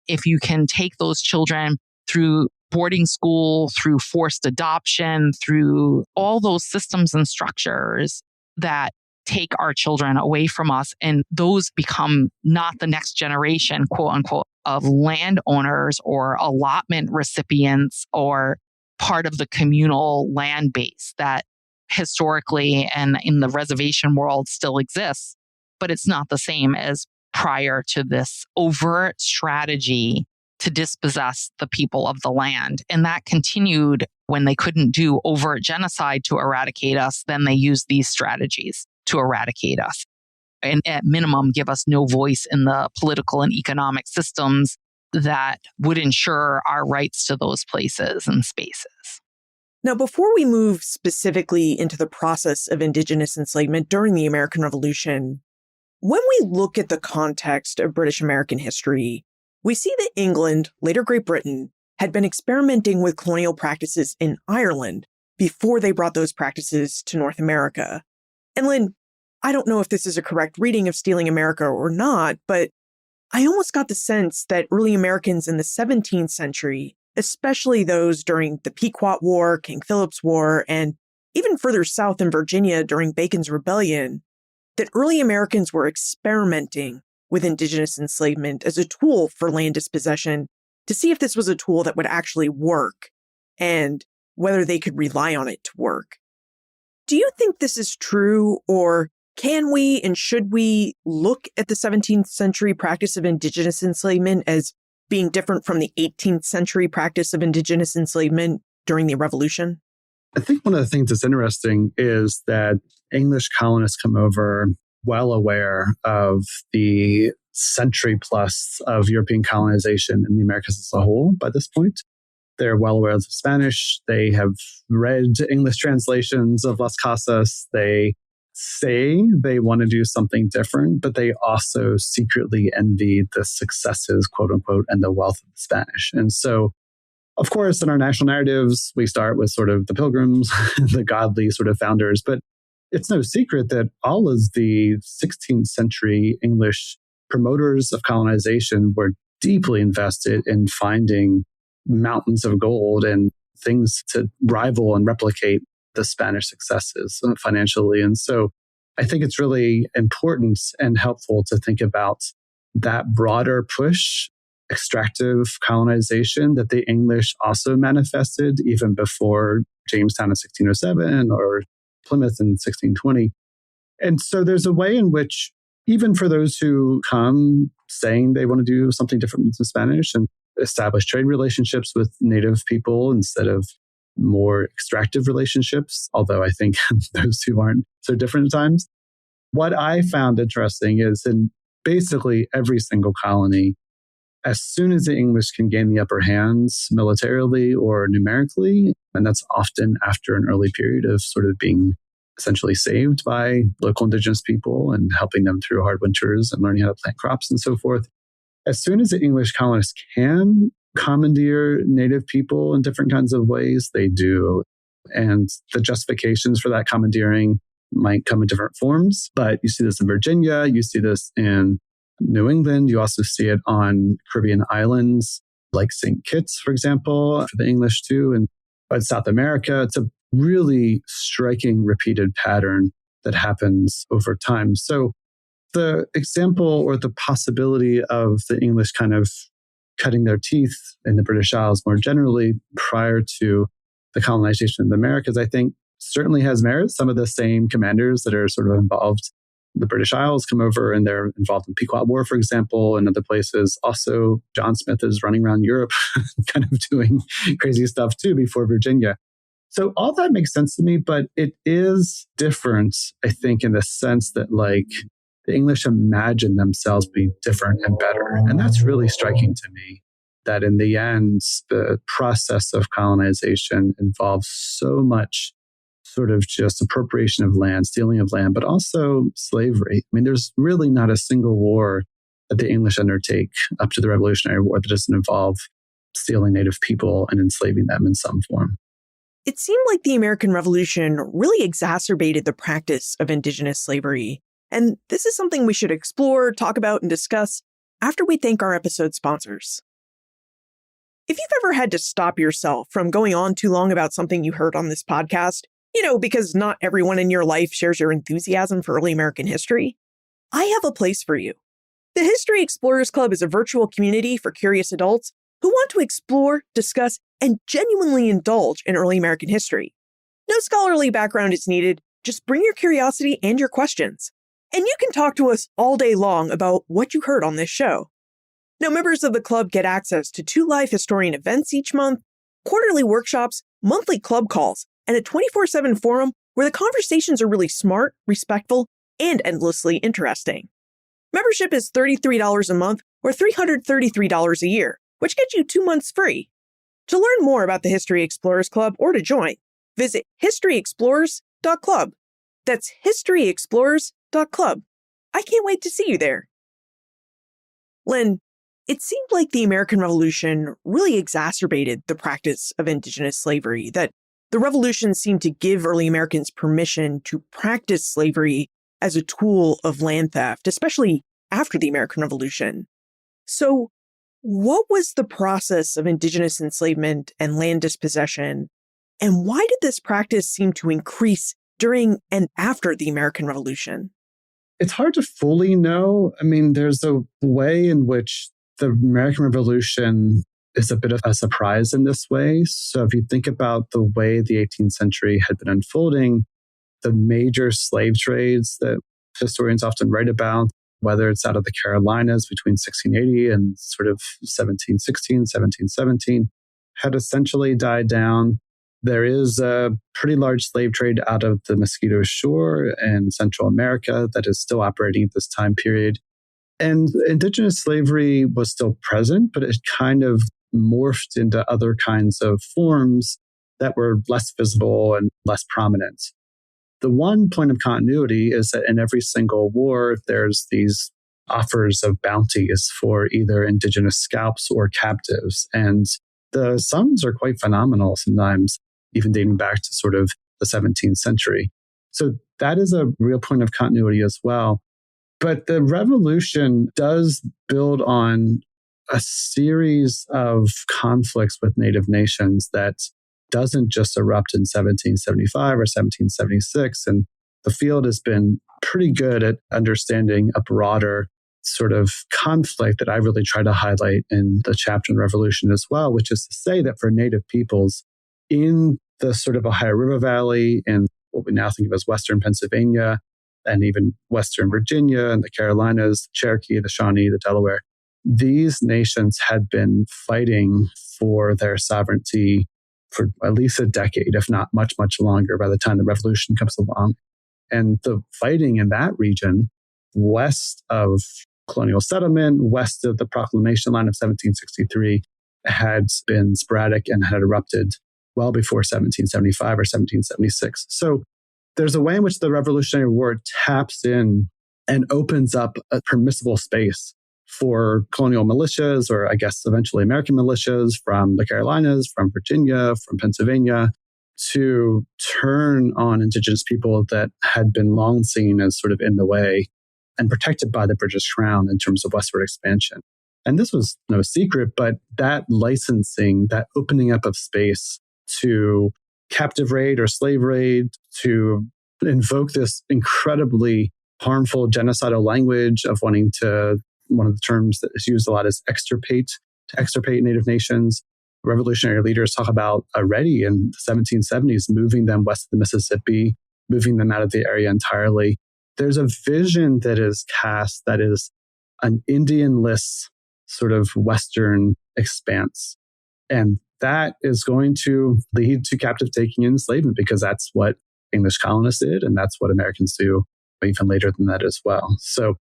If you can take those children through boarding school, through forced adoption, through all those systems and structures that take our children away from us, and those become not the next generation, quote unquote, of landowners or allotment recipients or part of the communal land base that historically and in the reservation world still exists, but it's not the same as prior to this overt strategy to dispossess the people of the land. And that continued when they couldn't do overt genocide to eradicate us, then they used these strategies to eradicate us. And at minimum, give us no voice in the political and economic systems that would ensure our rights to those places and spaces. Now, before we move specifically into the process of Indigenous enslavement during the American Revolution, when we look at the context of British American history, we see that England, later Great Britain, had been experimenting with colonial practices in Ireland before they brought those practices to North America. And Lynn, I don't know if this is a correct reading of Stealing America or not, but I almost got the sense that early Americans in the 17th century, especially those during the Pequot War, King Philip's War, and even further south in Virginia during Bacon's Rebellion, that early Americans were experimenting with Indigenous enslavement as a tool for land dispossession to see if this was a tool that would actually work and whether they could rely on it to work. Do you think this is true, or can we and should we look at the 17th century practice of Indigenous enslavement as being different from the 18th century practice of Indigenous enslavement during the Revolution? I think one of the things that's interesting is that English colonists come over well aware of the century plus of European colonization in the Americas as a whole by this point. They're well aware of the Spanish. They have read English translations of Las Casas. They say they want to do something different, but they also secretly envy the successes, quote unquote, and the wealth of the Spanish. And so, of course, in our national narratives, we start with sort of the Pilgrims, the godly sort of founders, but it's no secret that all of the 16th century English promoters of colonization were deeply invested in finding mountains of gold and things to rival and replicate the Spanish successes financially. And so I think it's really important and helpful to think about that broader push, extractive colonization that the English also manifested even before Jamestown in 1607 or Plymouth in 1620. And so there's a way in which, even for those who come saying they want to do something different with the Spanish and establish trade relationships with native people instead of more extractive relationships, although I think those two aren't so different at times. What I found interesting is in basically every single colony, as soon as the English can gain the upper hands militarily or numerically, and that's often after an early period of sort of being essentially saved by local Indigenous people and helping them through hard winters and learning how to plant crops and so forth. As soon as the English colonists can commandeer Native people in different kinds of ways, they do. And the justifications for that commandeering might come in different forms, but you see this in Virginia, you see this in New England, you also see it on Caribbean islands like St. Kitts, for example, for the English too, and in South America. It's a really striking repeated pattern that happens over time. So the example or the possibility of the English kind of cutting their teeth in the British Isles more generally prior to the colonization of the Americas, I think certainly has merit. Some of the same commanders that are sort of involved in the British Isles come over and they're involved in the Pequot War, for example, and other places. Also, John Smith is running around Europe kind of doing crazy stuff too before Virginia. So all that makes sense to me, but it is different, I think, in the sense that like the English imagine themselves being different and better. And that's really striking to me, that in the end, the process of colonization involves so much sort of just appropriation of land, stealing of land, but also slavery. I mean, there's really not a single war that the English undertake up to the Revolutionary War that doesn't involve stealing Native people and enslaving them in some form. It seemed like the American Revolution really exacerbated the practice of Indigenous slavery. And this is something we should explore, talk about, and discuss after we thank our episode sponsors. If you've ever had to stop yourself from going on too long about something you heard on this podcast, because not everyone in your life shares your enthusiasm for early American history, I have a place for you. The History Explorers Club is a virtual community for curious adults who want to explore, discuss, and genuinely indulge in early American history. No scholarly background is needed, just bring your curiosity and your questions. And you can talk to us all day long about what you heard on this show. Now, members of the club get access to 2 live historian events each month, quarterly workshops, monthly club calls, and a 24/7 forum where the conversations are really smart, respectful, and endlessly interesting. Membership is $33 a month or $333 a year, which gets you 2 months free. To learn more about the History Explorers Club or to join, visit historyexplorers.club. That's historyexplorers.club. I can't wait to see you there. Lynn, it seemed like the American Revolution really exacerbated the practice of Indigenous slavery, that the Revolution seemed to give early Americans permission to practice slavery as a tool of land theft, especially after the American Revolution. So, what was the process of Indigenous enslavement and land dispossession, and why did this practice seem to increase during and after the American Revolution? It's hard to fully know. I mean, there's a way in which the American Revolution is a bit of a surprise in this way. So if you think about the way the 18th century had been unfolding, the major slave trades that historians often write about, whether it's out of the Carolinas between 1680 and sort of 1716, 1717, had essentially died down. There is a pretty large slave trade out of the Mosquito Shore in Central America that is still operating at this time period. And Indigenous slavery was still present, but it kind of morphed into other kinds of forms that were less visible and less prominent. The one point of continuity is that in every single war, there's these offers of bounties for either Indigenous scalps or captives. And the sums are quite phenomenal sometimes, even dating back to sort of the 17th century. So that is a real point of continuity as well. But the revolution does build on a series of conflicts with Native nations that doesn't just erupt in 1775 or 1776. And the field has been pretty good at understanding a broader sort of conflict that I really try to highlight in the chapter on revolution as well, which is to say that for Native peoples in the sort of Ohio River Valley and what we now think of as Western Pennsylvania and even Western Virginia and the Carolinas, Cherokee, the Shawnee, the Delaware, these nations had been fighting for their sovereignty for at least a decade, if not much, much longer by the time the revolution comes along. And the fighting in that region, west of colonial settlement, west of the proclamation line of 1763, had been sporadic and had erupted well before 1775 or 1776. So there's a way in which the Revolutionary War taps in and opens up a permissible space for colonial militias, or I guess eventually American militias from the Carolinas, from Virginia, from Pennsylvania, to turn on Indigenous people that had been long seen as sort of in the way and protected by the British Crown in terms of westward expansion. And this was no secret, but that licensing, that opening up of space to captive raid or slave raid, to invoke this incredibly harmful genocidal language of wanting to, one of the terms that is used a lot is extirpate, to extirpate Native nations. Revolutionary leaders talk about already in the 1770s, moving them west of the Mississippi, moving them out of the area entirely. There's a vision that is cast that is an Indian-less sort of Western expanse. And that is going to lead to captive taking and enslavement, because that's what English colonists did, and that's what Americans do even later than that as well. So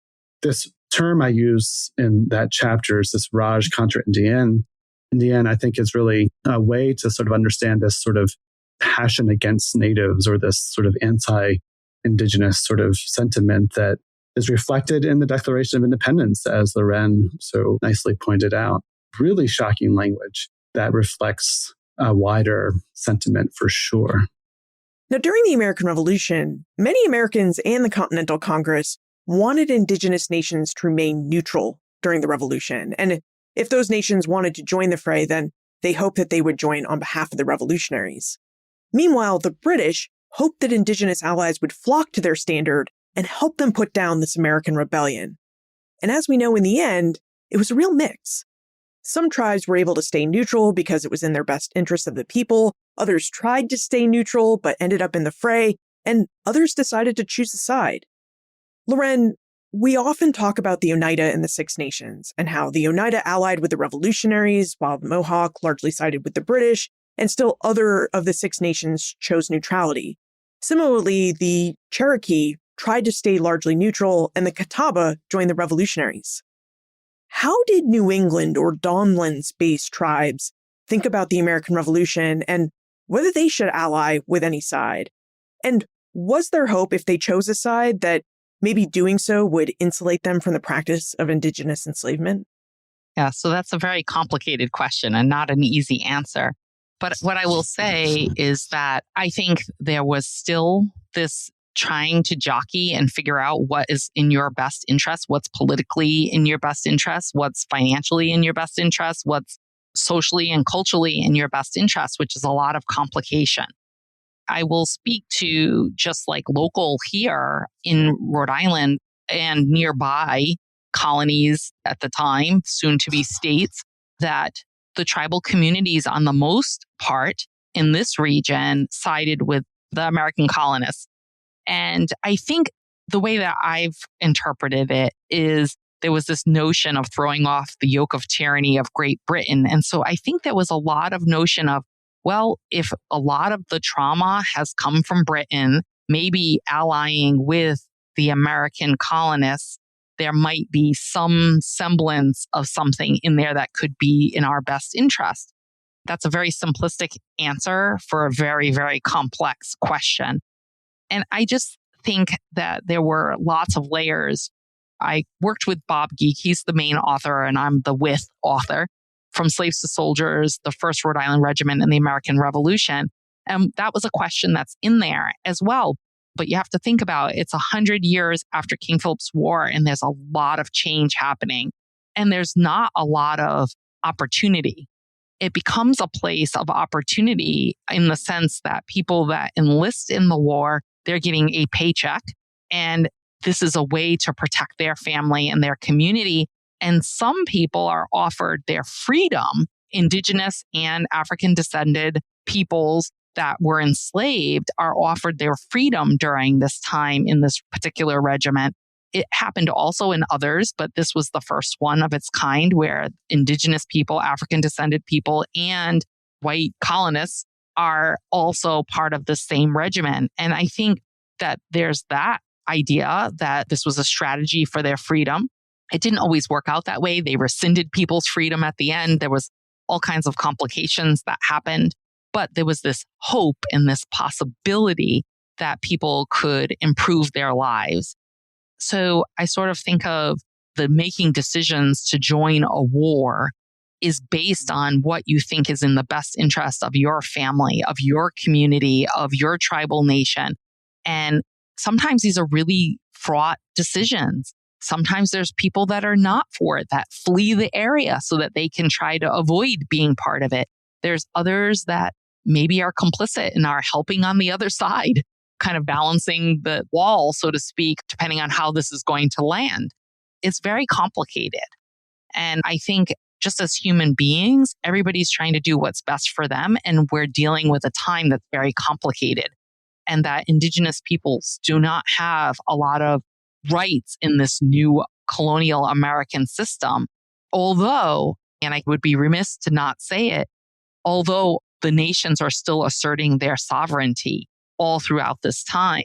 this term I use in that chapter is this Raj contra Indienne. Indienne, I think, is really a way to sort of understand this sort of passion against natives, or this sort of anti-Indigenous sort of sentiment that is reflected in the Declaration of Independence, as Loren so nicely pointed out. Really shocking language that reflects a wider sentiment for sure. Now, during the American Revolution, many Americans and the Continental Congress wanted Indigenous nations to remain neutral during the Revolution. And if those nations wanted to join the fray, then they hoped that they would join on behalf of the revolutionaries. Meanwhile, the British hoped that Indigenous allies would flock to their standard and help them put down this American rebellion. And as we know, in the end, it was a real mix. Some tribes were able to stay neutral because it was in their best interest of the people. Others tried to stay neutral but ended up in the fray, and others decided to choose a side. Loren, we often talk about the Oneida and the Six Nations, and how the Oneida allied with the revolutionaries, while the Mohawk largely sided with the British, and still other of the Six Nations chose neutrality. Similarly, the Cherokee tried to stay largely neutral, and the Catawba joined the revolutionaries. How did New England or Dawnlands-based tribes think about the American Revolution and whether they should ally with any side? And was there hope, if they chose a side, that maybe doing so would insulate them from the practice of Indigenous enslavement? Yeah, so that's a very complicated question and not an easy answer. But what I will say is that I think there was still this trying to jockey and figure out what is in your best interest, what's politically in your best interest, what's financially in your best interest, what's socially and culturally in your best interest, which is a lot of complication. I will speak to just like local here in Rhode Island and nearby colonies at the time, soon to be states, that the tribal communities on the most part in this region sided with the American colonists. And I think the way that I've interpreted it is there was this notion of throwing off the yoke of tyranny of Great Britain. And so I think there was a lot of notion of, well, if a lot of the trauma has come from Britain, maybe allying with the American colonists, there might be some semblance of something in there that could be in our best interest. That's a very simplistic answer for a very, very complex question. And I just think that there were lots of layers. I worked with Bob Geek. He's the main author, and I'm the with author, From Slaves to Soldiers, the First Rhode Island Regiment and the American Revolution. And that was a question that's in there as well. But you have to think about it. It's 100 years after King Philip's War, and there's a lot of change happening. And there's not a lot of opportunity. It becomes a place of opportunity in the sense that people that enlist in the war, they're getting a paycheck, and this is a way to protect their family and their community. And some people are offered their freedom, Indigenous and African descended peoples that were enslaved are offered their freedom during this time in this particular regiment. It happened also in others, but this was the first one of its kind where Indigenous people, African descended people, and white colonists are also part of the same regiment. And I think that there's that idea that this was a strategy for their freedom. It didn't always work out that way. They rescinded people's freedom at the end. There was all kinds of complications that happened, but there was this hope and this possibility that people could improve their lives. So I sort of think of the making decisions to join a war is based on what you think is in the best interest of your family, of your community, of your tribal nation. And sometimes these are really fraught decisions. Sometimes there's people that are not for it, that flee the area so that they can try to avoid being part of it. There's others that maybe are complicit and are helping on the other side, kind of balancing the wall, so to speak, depending on how this is going to land. It's very complicated. And I think just as human beings, everybody's trying to do what's best for them. And we're dealing with a time that's very complicated, and that Indigenous peoples do not have a lot of rights in this new colonial American system. Although, and I would be remiss to not say it, although the nations are still asserting their sovereignty all throughout this time.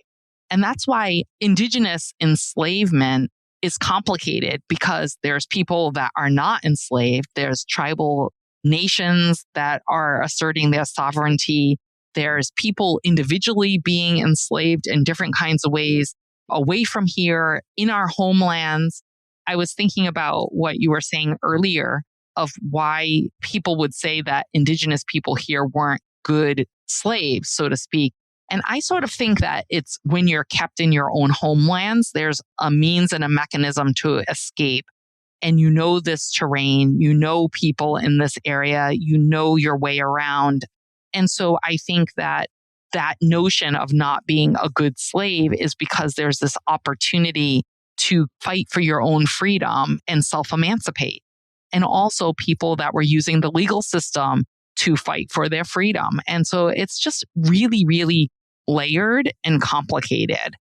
And that's why Indigenous enslavement is complicated, because there's people that are not enslaved. There's tribal nations that are asserting their sovereignty. There's people individually being enslaved in different kinds of ways away from here in our homelands. I was thinking about what you were saying earlier of why people would say that Indigenous people here weren't good slaves, so to speak. And I sort of think that it's when you're kept in your own homelands, there's a means and a mechanism to escape. And you know this terrain, you know people in this area, you know your way around. And so I think that that notion of not being a good slave is because there's this opportunity to fight for your own freedom and self-emancipate. And also people that were using the legal system to fight for their freedom. And so it's just really, really layered and complicated.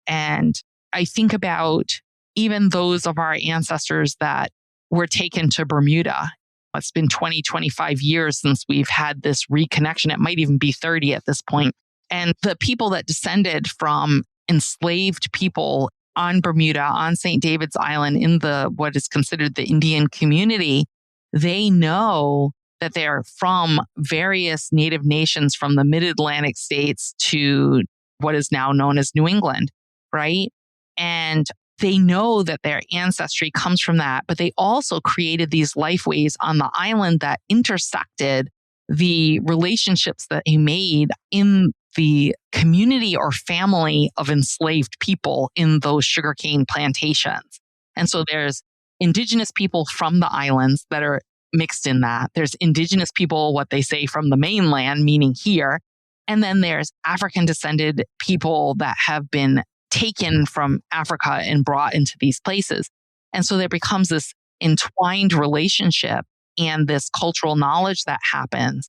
And I think about even those of our ancestors that were taken to Bermuda. It's been 20, 25 years since we've had this reconnection. It might even be 30 at this point. And the people that descended from enslaved people on Bermuda, on St. David's Island, in the what is considered the Indian community, they know that they're from various native nations from the mid-Atlantic states to what is now known as New England, right? And they know that their ancestry comes from that, but they also created these lifeways on the island that intersected the relationships that they made in the community or family of enslaved people in those sugarcane plantations. And so there's Indigenous people from the islands that are mixed in that. There's Indigenous people, what they say, from the mainland, meaning here. And then there's African descended people that have been taken from Africa and brought into these places. And so there becomes this entwined relationship and this cultural knowledge that happens.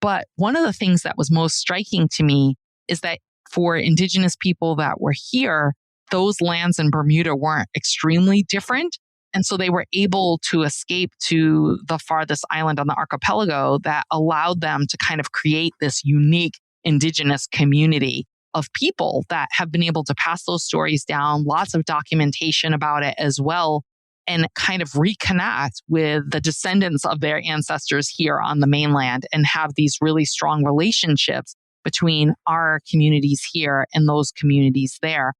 But one of the things that was most striking to me is that for Indigenous people that were here, those lands in Bermuda weren't extremely different. And so they were able to escape to the farthest island on the archipelago that allowed them to kind of create this unique Indigenous community of people that have been able to pass those stories down, lots of documentation about it as well, and kind of reconnect with the descendants of their ancestors here on the mainland and have these really strong relationships between our communities here and those communities there.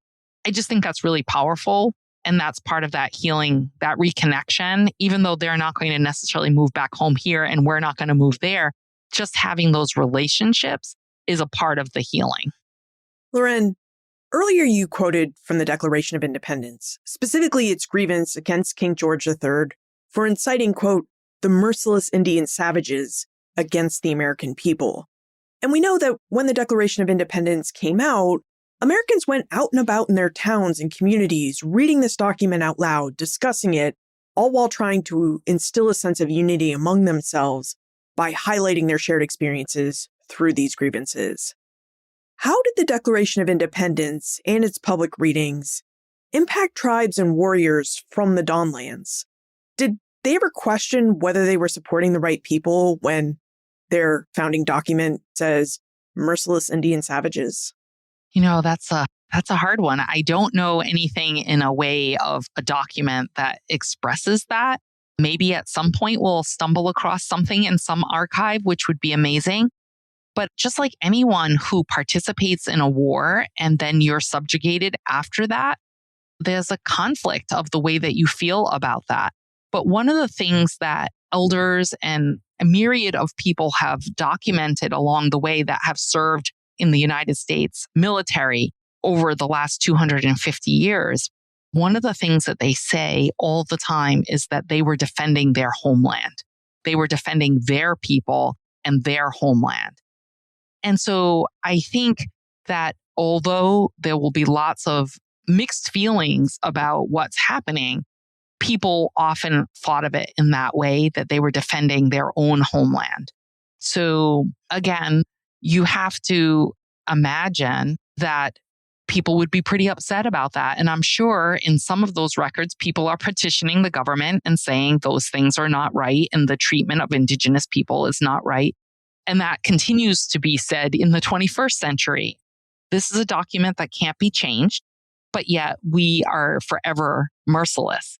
I just think that's really powerful. And that's part of that healing, that reconnection, even though they're not going to necessarily move back home here and we're not going to move there. Just having those relationships is a part of the healing. Loren, earlier you quoted from the Declaration of Independence, specifically its grievance against King George III for inciting, quote, the merciless Indian savages against the American people. And we know that when the Declaration of Independence came out, Americans went out and about in their towns and communities, reading this document out loud, discussing it, all while trying to instill a sense of unity among themselves by highlighting their shared experiences through these grievances. How did the Declaration of Independence and its public readings impact tribes and warriors from the Dawnlands? Did they ever question whether they were supporting the right people when their founding document says merciless Indian savages? You know, that's a hard one. I don't know anything in a way of a document that expresses that. Maybe at some point we'll stumble across something in some archive, which would be amazing. But just like anyone who participates in a war and then you're subjugated after that, there's a conflict of the way that you feel about that. But one of the things that elders and a myriad of people have documented along the way that have served in the United States military over the last 250 years, one of the things that they say all the time is that they were defending their homeland. They were defending their people and their homeland. And so I think that although there will be lots of mixed feelings about what's happening, people often thought of it in that way, that they were defending their own homeland. So again, you have to imagine that people would be pretty upset about that. And I'm sure in some of those records, people are petitioning the government and saying those things are not right and the treatment of Indigenous people is not right. And that continues to be said in the 21st century. This is a document that can't be changed, but yet we are forever merciless.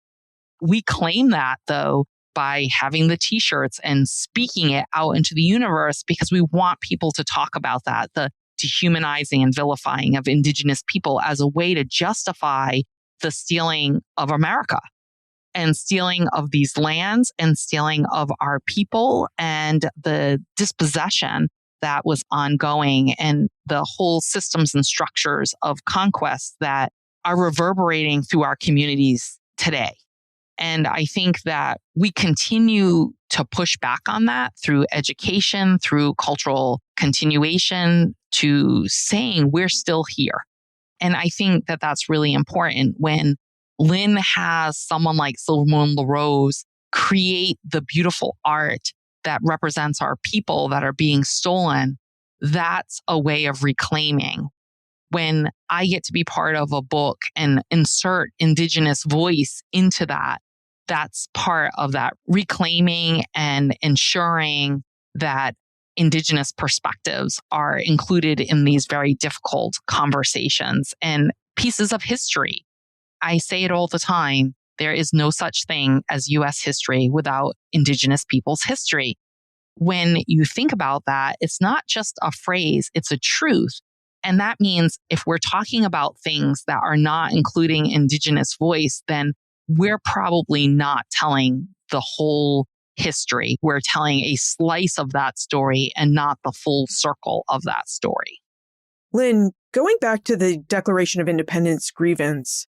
We claim that, though, by having the t-shirts and speaking it out into the universe because we want people to talk about that, the dehumanizing and vilifying of Indigenous people as a way to justify the stealing of America and stealing of these lands and stealing of our people and the dispossession that was ongoing and the whole systems and structures of conquest that are reverberating through our communities today. And I think that we continue to push back on that through education, through cultural continuation, to saying we're still here. And I think that that's really important when Lynn has someone like Simone LaRose create the beautiful art that represents our people that are being stolen. That's a way of reclaiming. When I get to be part of a book and insert Indigenous voice into that, that's part of that reclaiming and ensuring that Indigenous perspectives are included in these very difficult conversations and pieces of history. I say it all the time. There is no such thing as U.S. history without Indigenous people's history. When you think about that, it's not just a phrase, it's a truth. And that means if we're talking about things that are not including Indigenous voice, then we're probably not telling the whole history. We're telling a slice of that story and not the full circle of that story. Lynn, going back to the Declaration of Independence grievance,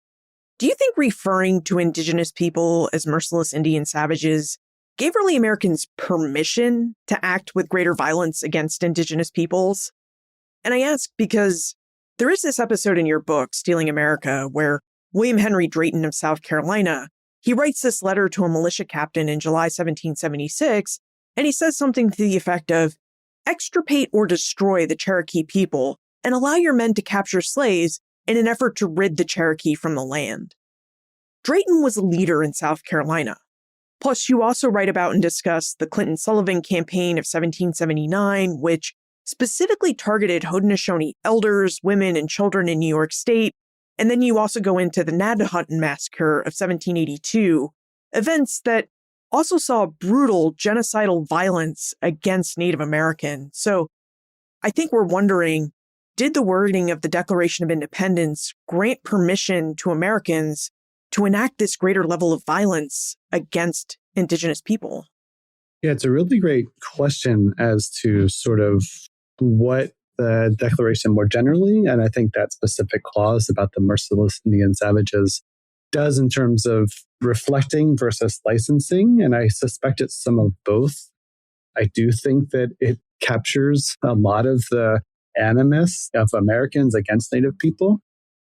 do you think referring to Indigenous people as merciless Indian savages gave early Americans permission to act with greater violence against Indigenous peoples? And I ask because there is this episode in your book, Stealing America, where William Henry Drayton of South Carolina, he writes this letter to a militia captain in July 1776, and he says something to the effect of, extirpate or destroy the Cherokee people and allow your men to capture slaves in an effort to rid the Cherokee from the land. Drayton was a leader in South Carolina. Plus, you also write about and discuss the Clinton-Sullivan campaign of 1779, which specifically targeted Haudenosaunee elders, women, and children in New York State. And then you also go into the Nadahunton Massacre of 1782, events that also saw brutal genocidal violence against Native Americans. So I think we're wondering, did the wording of the Declaration of Independence grant permission to Americans to enact this greater level of violence against Indigenous people? Yeah, it's a really great question as to sort of what the Declaration more generally, and I think that specific clause about the merciless Indian savages does in terms of reflecting versus licensing. And I suspect it's some of both. I do think that it captures a lot of the animus of Americans against Native people,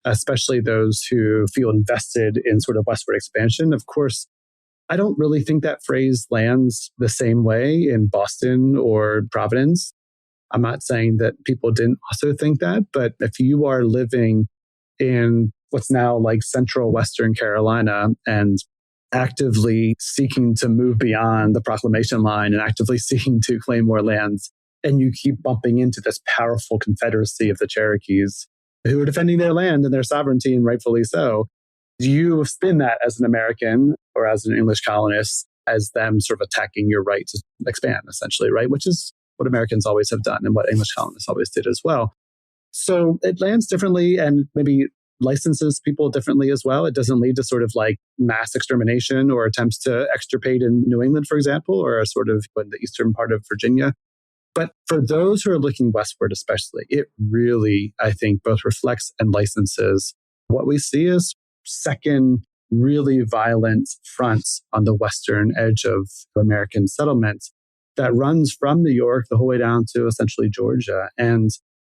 especially those who feel invested in sort of westward expansion. Of course, I don't really think that phrase lands the same way in Boston or Providence. I'm not saying that people didn't also think that, but if you are living in what's now like central Western Carolina and actively seeking to move beyond the proclamation line and actively seeking to claim more lands, and you keep bumping into this powerful confederacy of the Cherokees who are defending their land and their sovereignty, and rightfully so, you spin that as an American or as an English colonist as them sort of attacking your right to expand, essentially, right? Which is what Americans always have done and what English colonists always did as well. So it lands differently and maybe licenses people differently as well. It doesn't lead to sort of like mass extermination or attempts to extirpate in New England, for example, or a sort of in the eastern part of Virginia. But for those who are looking westward especially, it really, I think, both reflects and licenses what we see as second really violent fronts on the western edge of American settlement that runs from New York the whole way down to essentially Georgia. And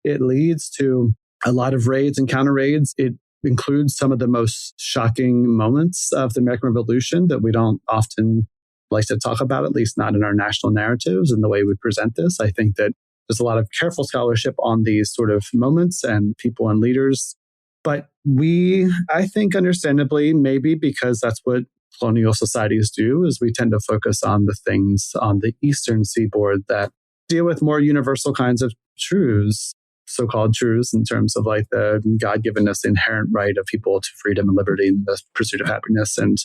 it leads to a lot of raids and counter raids. It includes some of the most shocking moments of the American Revolution that we don't often like to talk about, at least not in our national narratives and the way we present this. I think that there's a lot of careful scholarship on these sort of moments and people and leaders. But we, I think understandably, maybe because that's what colonial societies do, is we tend to focus on the things on the eastern seaboard that deal with more universal kinds of truths, so-called truths in terms of like the God-givenness, inherent right of people to freedom and liberty and the pursuit of happiness. And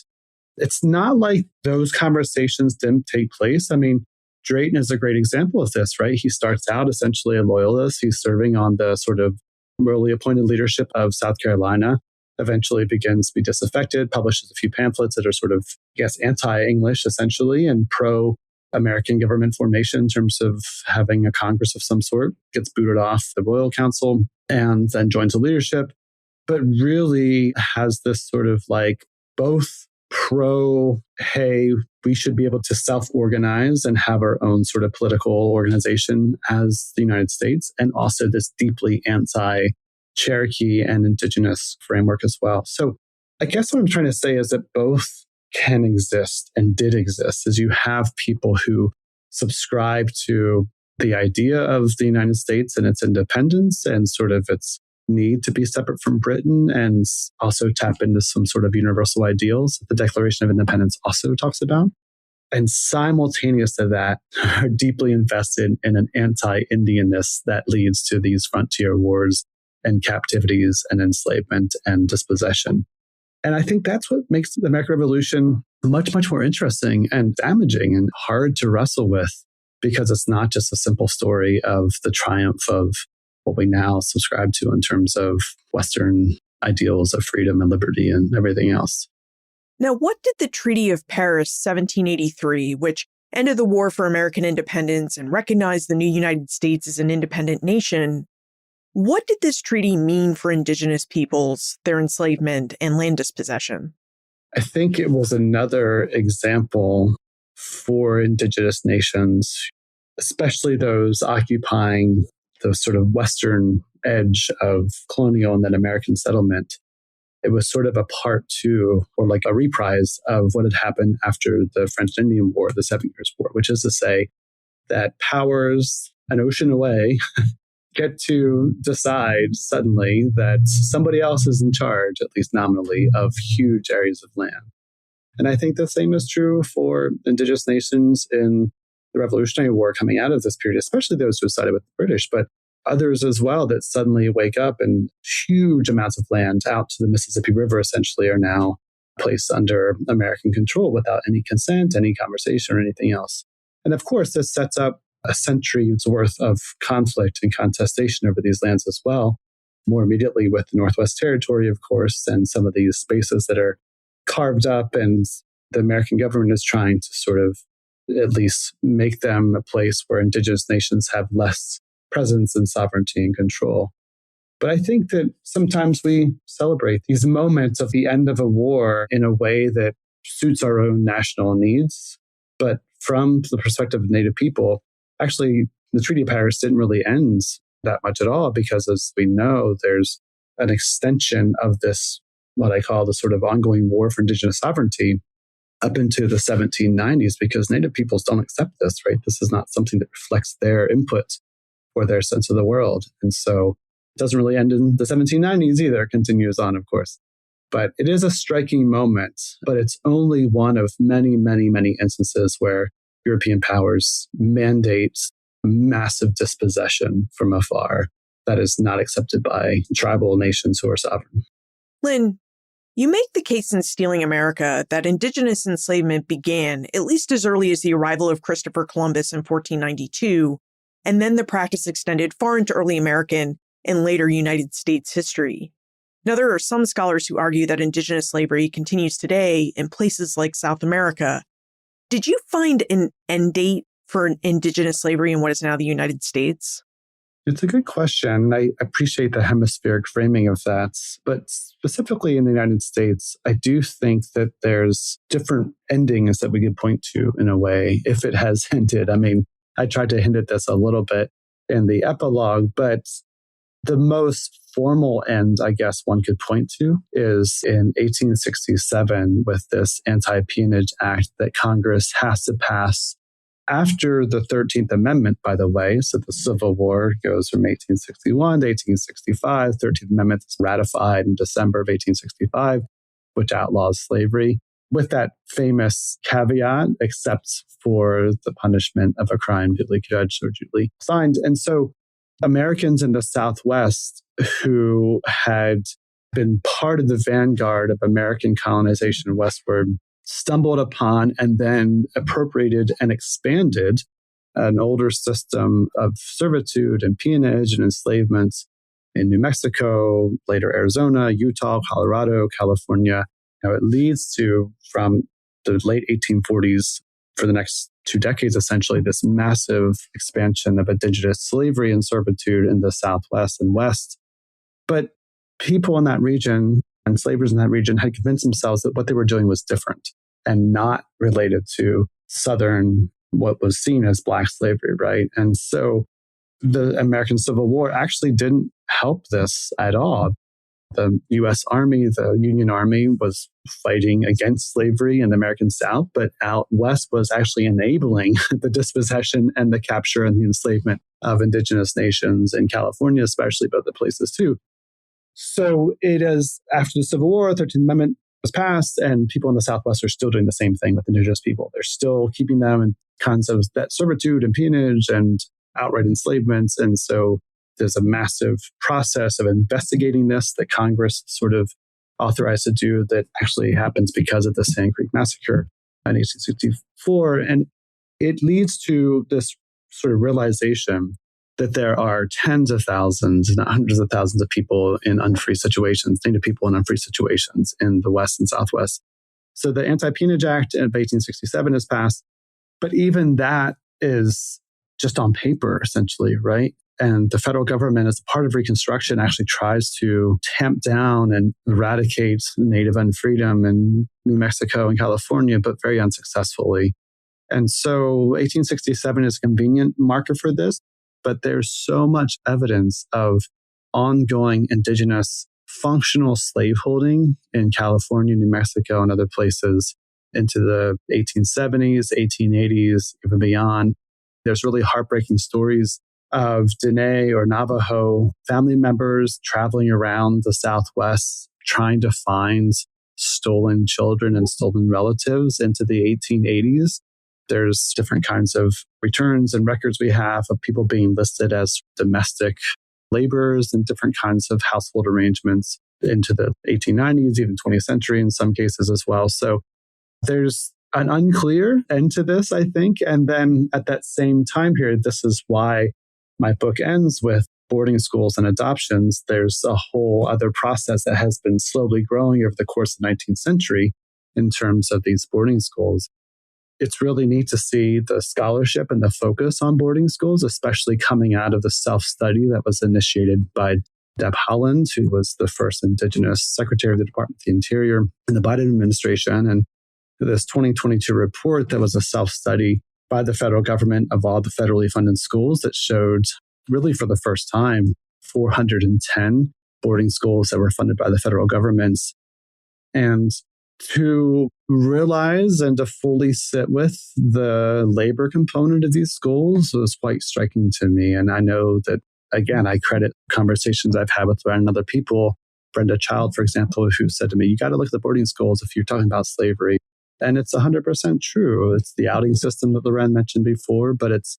it's not like those conversations didn't take place. I mean, Drayton is a great example of this, right? He starts out essentially a loyalist. He's serving on the sort of early appointed leadership of South Carolina, eventually begins to be disaffected, publishes a few pamphlets that are sort of, I guess, anti-English essentially and pro-American government formation in terms of having a Congress of some sort, gets booted off the Royal Council and then joins the leadership, but really has this sort of like both hey, we should be able to self-organize and have our own sort of political organization as the United States, and also this deeply anti-Cherokee and Indigenous framework as well. So I guess what I'm trying to say is that both can exist and did exist, is you have people who subscribe to the idea of the United States and its independence and sort of its need to be separate from Britain, and also tap into some sort of universal ideals that the Declaration of Independence also talks about. And simultaneous to that, are deeply invested in an anti-Indianness that leads to these frontier wars and captivities and enslavement and dispossession. And I think that's what makes the American Revolution much, much more interesting and damaging and hard to wrestle with, because it's not just a simple story of the triumph of what we now subscribe to in terms of Western ideals of freedom and liberty and everything else. Now, what did the Treaty of Paris 1783, which ended the war for American independence and recognized the new United States as an independent nation, what did this treaty mean for Indigenous peoples, their enslavement, and land dispossession? I think it was another example for Indigenous nations, especially those occupying the sort of Western edge of colonial and then American settlement. It was sort of a part two, or like a reprise of what had happened after the French and Indian War, the 7 Years' War, which is to say that powers an ocean away get to decide suddenly that somebody else is in charge, at least nominally, of huge areas of land. And I think the same is true for Indigenous nations in the Revolutionary War coming out of this period, especially those who sided with the British, but others as well that suddenly wake up and huge amounts of land out to the Mississippi River essentially are now placed under American control without any consent, any conversation, or anything else. And of course, this sets up a century's worth of conflict and contestation over these lands as well, more immediately with the Northwest Territory, of course, and some of these spaces that are carved up, and the American government is trying to sort of at least make them a place where Indigenous nations have less presence and sovereignty and control. But I think that sometimes we celebrate these moments of the end of a war in a way that suits our own national needs. But from the perspective of Native people, actually, the Treaty of Paris didn't really end that much at all, because as we know, there's an extension of this, what I call the sort of ongoing war for Indigenous sovereignty up into the 1790s, because Native peoples don't accept this, right? This is not something that reflects their input or their sense of the world. And so it doesn't really end in the 1790s either. It continues on, of course. But it is a striking moment, but it's only one of many, many, many instances where European powers mandate massive dispossession from afar that is not accepted by tribal nations who are sovereign. Lynn, you make the case in Stealing America that Indigenous enslavement began at least as early as the arrival of Christopher Columbus in 1492, and then the practice extended far into early American and later United States history. Now, there are some scholars who argue that Indigenous slavery continues today in places like South America. Did you find an end date for Indigenous slavery in what is now the United States? It's a good question. I appreciate the hemispheric framing of that. But specifically in the United States, I do think that there's different endings that we could point to in a way, if it has ended. I mean, I tried to hint at this a little bit in the epilogue, but the most formal end, I guess one could point to, is in 1867 with this Anti-Peonage Act that Congress has to pass after the 13th Amendment, by the way. So the Civil War goes from 1861 to 1865. 13th Amendment is ratified in December of 1865, which outlaws slavery, with that famous caveat, except for the punishment of a crime duly judged or duly signed. And so Americans in the Southwest who had been part of the vanguard of American colonization westward stumbled upon and then appropriated and expanded an older system of servitude and peonage and enslavement in New Mexico, later Arizona, Utah, Colorado, California. Now, it leads to, from the late 1840s, for the next 2 decades, essentially, this massive expansion of indigenous slavery and servitude in the Southwest and West. But people in that region, enslavers in that region, had convinced themselves that what they were doing was different and not related to Southern, what was seen as Black slavery, right? And so the American Civil War actually didn't help this at all. The U.S. Army, the Union Army, was fighting against slavery in the American South, but out west was actually enabling the dispossession and the capture and the enslavement of indigenous nations in California, especially, but other places too. So it is after the Civil War, the 13th Amendment was passed, and people in the Southwest are still doing the same thing with indigenous people. They're still keeping them in kinds of that servitude and peonage and outright enslavements. And so there's a massive process of investigating this that Congress sort of authorized to do that actually happens because of the Sand Creek Massacre in 1864. And it leads to this sort of realization that there are tens of thousands, not hundreds of thousands of people in unfree situations, Native people in unfree situations in the West and Southwest. So the Anti-Peonage Act of 1867 is passed, but even that is just on paper, essentially, right? And the federal government, as a part of Reconstruction, actually tries to tamp down and eradicate Native unfreedom in New Mexico and California, but very unsuccessfully. And so 1867 is a convenient marker for this, but there's so much evidence of ongoing indigenous functional slaveholding in California, New Mexico, and other places into the 1870s, 1880s, even beyond. There's really heartbreaking stories of Diné or Navajo family members traveling around the Southwest trying to find stolen children and stolen relatives into the 1880s. There's different kinds of returns and records we have of people being listed as domestic laborers and different kinds of household arrangements into the 1890s, even 20th century in some cases as well. So there's an unclear end to this, I think. And then at that same time period, this is why my book ends with boarding schools and adoptions. There's a whole other process that has been slowly growing over the course of the 19th century in terms of these boarding schools. It's really neat to see the scholarship and the focus on boarding schools, especially coming out of the self-study that was initiated by Deb Haaland, who was the first Indigenous Secretary of the Department of the Interior in the Biden administration. And this 2022 report that was a self-study by the federal government of all the federally funded schools that showed, really for the first time, 410 boarding schools that were funded by the federal government. And to realize and to fully sit with the labor component of these schools was quite striking to me. And I know that, again, I credit conversations I've had with other people, Brenda Child, for example, who said to me, you got to look at the boarding schools if you're talking about slavery. And it's 100% true. It's the outing system that Loren mentioned before, but it's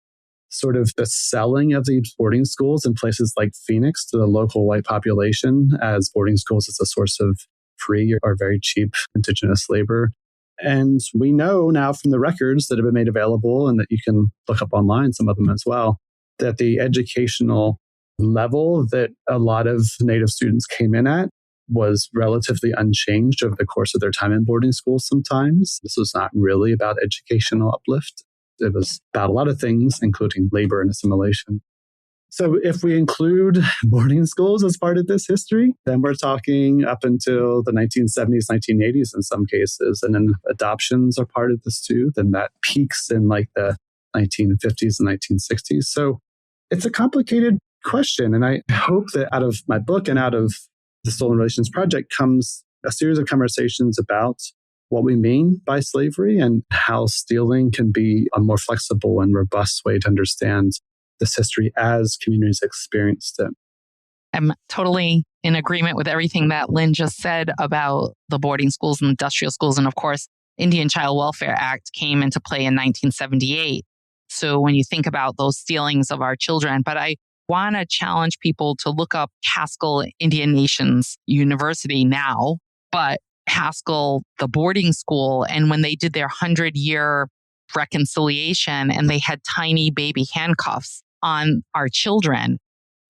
sort of the selling of these boarding schools in places like Phoenix to the local white population as boarding schools as a source of free or very cheap indigenous labor. And we know now from the records that have been made available and that you can look up online, some of them as well, that the educational level that a lot of Native students came in at was relatively unchanged over the course of their time in boarding schools sometimes. This was not really about educational uplift. It was about a lot of things, including labor and assimilation. So if we include boarding schools as part of this history, then we're talking up until the 1970s, 1980s in some cases. And then adoptions are part of this too. Then that peaks in like the 1950s and 1960s. So it's a complicated question. And I hope that out of my book and out of the Stolen Relations Project comes a series of conversations about what we mean by slavery and how stealing can be a more flexible and robust way to understand this history as communities experienced it. I'm totally in agreement with everything that Lynn just said about the boarding schools and industrial schools. And of course, Indian Child Welfare Act came into play in 1978. So when you think about those stealings of our children, but I want to challenge people to look up Haskell Indian Nations University now, but Haskell, the boarding school, and when they did their 100-year reconciliation and they had tiny baby handcuffs on our children,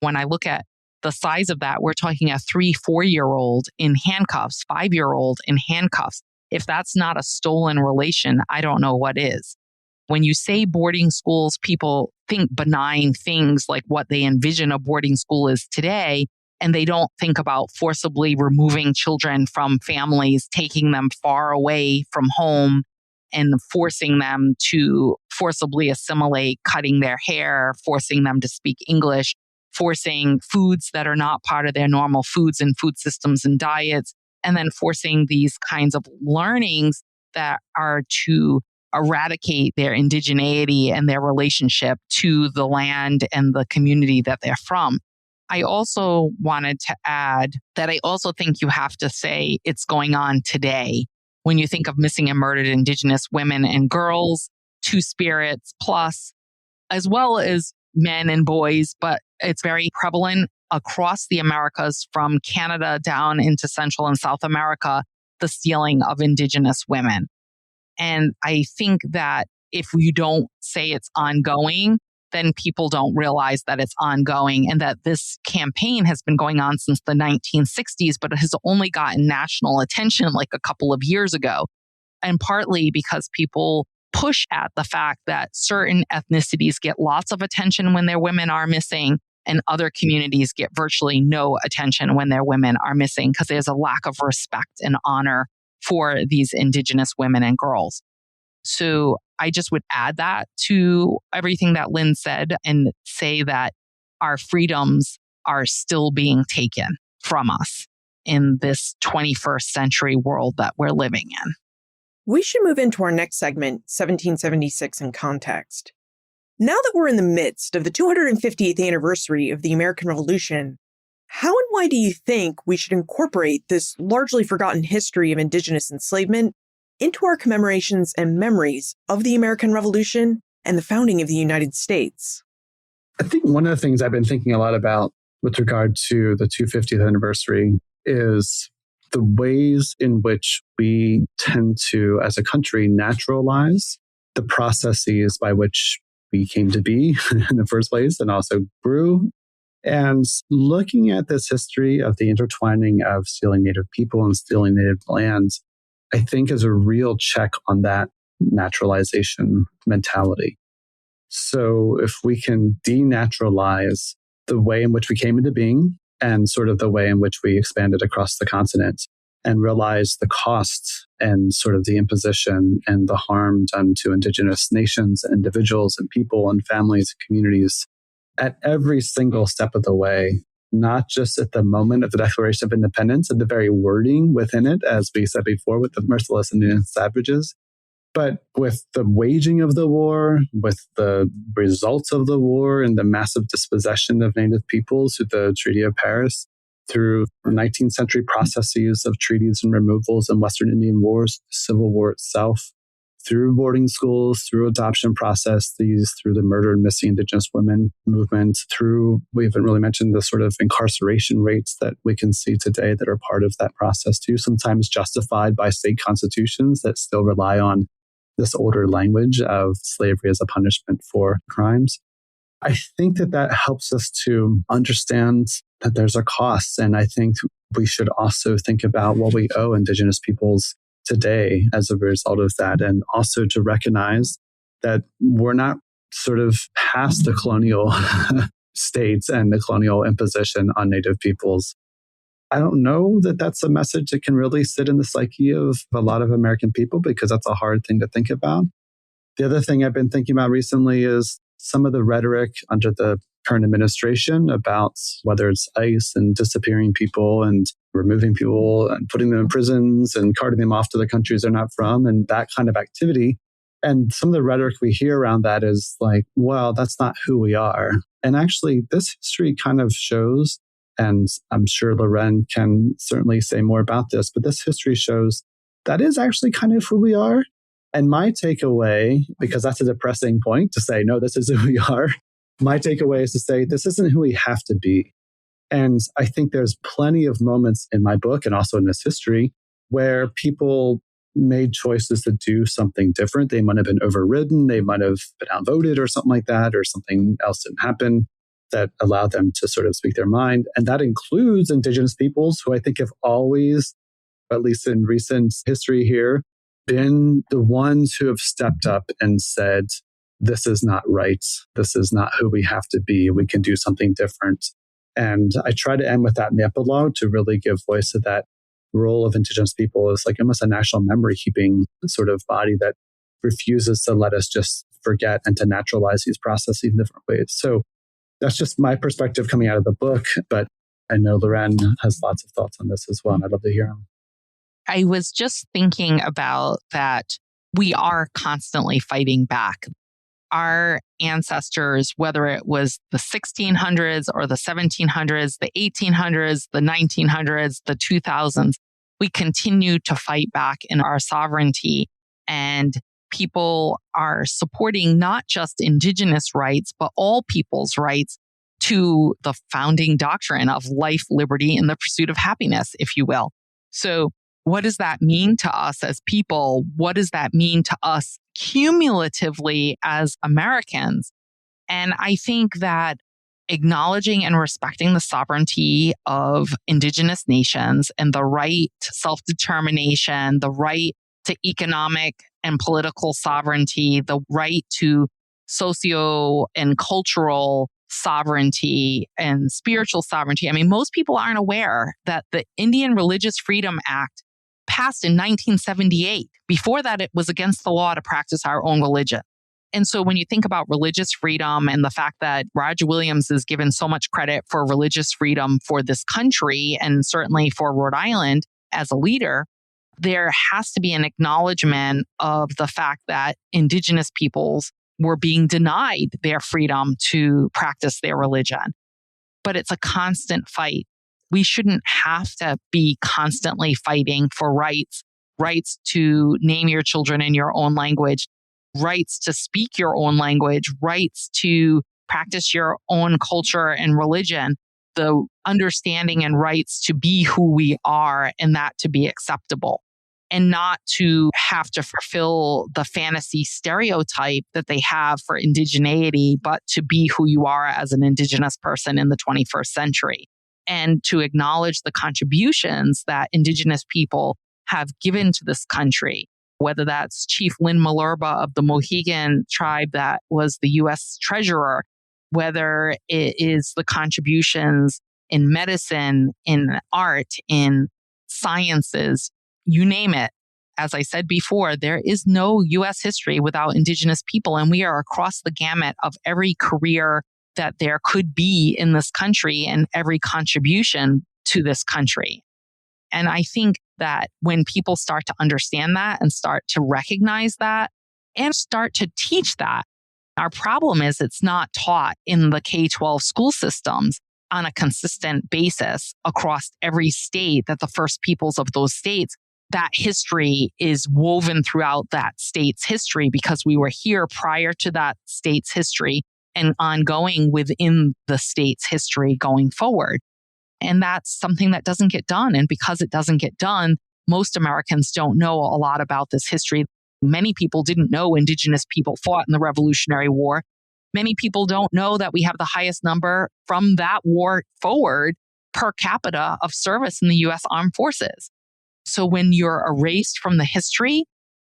when I look at the size of that, we're talking a 3-4-year-old in handcuffs, 5-year-old in handcuffs. If that's not a stolen relation, I don't know what is. When you say boarding schools, people think benign things like what they envision a boarding school is today, and they don't think about forcibly removing children from families, taking them far away from home, and forcing them to forcibly assimilate, cutting their hair, forcing them to speak English, forcing foods that are not part of their normal foods and food systems and diets, and then forcing these kinds of learnings that are to eradicate their indigeneity and their relationship to the land and the community that they're from. I also wanted to add that I also think you have to say it's going on today. When you think of missing and murdered Indigenous women and girls, Two-Spirits plus, as well as men and boys, but it's very prevalent across the Americas from Canada down into Central and South America, the stealing of Indigenous women. And I think that if you don't say it's ongoing, then people don't realize that it's ongoing and that this campaign has been going on since the 1960s, but it has only gotten national attention like a couple of years ago. And partly because people push at the fact that certain ethnicities get lots of attention when their women are missing and other communities get virtually no attention when their women are missing because there's a lack of respect and honor for these Indigenous women and girls. So I just would add that to everything that Lynn said and say that our freedoms are still being taken from us in this 21st century world that we're living in. We should move into our next segment, 1776 in context. Now that we're in the midst of the 250th anniversary of the American Revolution, how and why do you think we should incorporate this largely forgotten history of Indigenous enslavement into our commemorations and memories of the American Revolution and the founding of the United States? I think one of the things I've been thinking a lot about with regard to the 250th anniversary is the ways in which we tend to, as a country, naturalize the processes by which we came to be in the first place and also grew. And looking at this history of the intertwining of stealing Native people and stealing Native lands, I think is a real check on that naturalization mentality. So if we can denaturalize the way in which we came into being and sort of the way in which we expanded across the continent and realize the costs and sort of the imposition and the harm done to Indigenous nations, individuals and people and families and communities at every single step of the way, not just at the moment of the Declaration of Independence and the very wording within it, as we said before, with the merciless Indian savages, but with the waging of the war, with the results of the war and the massive dispossession of Native peoples through the Treaty of Paris, through 19th century processes of treaties and removals and Western Indian wars, the Civil War itself, through boarding schools, through adoption processes, through the murder and missing Indigenous women movement, through, we haven't really mentioned the sort of incarceration rates that we can see today that are part of that process too, sometimes justified by state constitutions that still rely on this older language of slavery as a punishment for crimes. I think that helps us to understand that there's a cost. And I think we should also think about what we owe Indigenous peoples today as a result of that. And also to recognize that we're not sort of past the colonial states and the colonial imposition on Native peoples. I don't know that that's a message that can really sit in the psyche of a lot of American people, because that's a hard thing to think about. The other thing I've been thinking about recently is some of the rhetoric under the current administration about whether it's ICE and disappearing people and removing people and putting them in prisons and carting them off to the countries they're not from and that kind of activity. And some of the rhetoric we hear around that is like, well, that's not who we are. And actually, this history kind of shows, and I'm sure Loren can certainly say more about this, but this history shows that is actually kind of who we are. And my takeaway, because that's a depressing point to say, no, this is who we are. My takeaway is to say, this isn't who we have to be. And I think there's plenty of moments in my book and also in this history where people made choices to do something different. They might have been overridden. They might have been outvoted or something like that, or something else didn't happen that allowed them to sort of speak their mind. And that includes Indigenous peoples who I think have always, at least in recent history here, been the ones who have stepped up and said, this is not right. This is not who we have to be. We can do something different. And I try to end with that in the epilogue to really give voice to that role of Indigenous people as like almost a national memory keeping sort of body that refuses to let us just forget and to naturalize these processes in different ways. So that's just my perspective coming out of the book. But I know Loren has lots of thoughts on this as well, and I'd love to hear them. I was just thinking about that we are constantly fighting back. Our ancestors, whether it was the 1600s or the 1700s, the 1800s, the 1900s, the 2000s, we continue to fight back in our sovereignty. And people are supporting not just Indigenous rights, but all people's rights to the founding doctrine of life, liberty, and the pursuit of happiness, if you will. So what does that mean to us as people? What does that mean to us cumulatively as Americans? And I think that acknowledging and respecting the sovereignty of Indigenous nations and the right to self-determination, the right to economic and political sovereignty, the right to socio and cultural sovereignty and spiritual sovereignty. I mean, most people aren't aware that the Indian Religious Freedom Act passed in 1978. Before that, it was against the law to practice our own religion. And so when you think about religious freedom and the fact that Roger Williams is given so much credit for religious freedom for this country and certainly for Rhode Island as a leader, there has to be an acknowledgement of the fact that Indigenous peoples were being denied their freedom to practice their religion. But it's a constant fight. We shouldn't have to be constantly fighting for rights to name your children in your own language, rights to speak your own language, rights to practice your own culture and religion, the understanding and rights to be who we are and that to be acceptable, and not to have to fulfill the fantasy stereotype that they have for indigeneity, but to be who you are as an Indigenous person in the 21st century. And to acknowledge the contributions that Indigenous people have given to this country, whether that's Chief Lynn Malerba of the Mohegan tribe that was the U.S. Treasurer, whether it is the contributions in medicine, in art, in sciences, you name it. As I said before, there is no U.S. history without Indigenous people, and we are across the gamut of every career that there could be in this country and every contribution to this country. And I think that when people start to understand that and start to recognize that and start to teach that, our problem is it's not taught in the K-12 school systems on a consistent basis across every state, that the first peoples of those states, that history is woven throughout that state's history because we were here prior to that state's history and ongoing within the state's history going forward. And that's something that doesn't get done. And because it doesn't get done, most Americans don't know a lot about this history. Many people didn't know Indigenous people fought in the Revolutionary War. Many people don't know that we have the highest number from that war forward per capita of service in the US Armed Forces. So when you're erased from the history,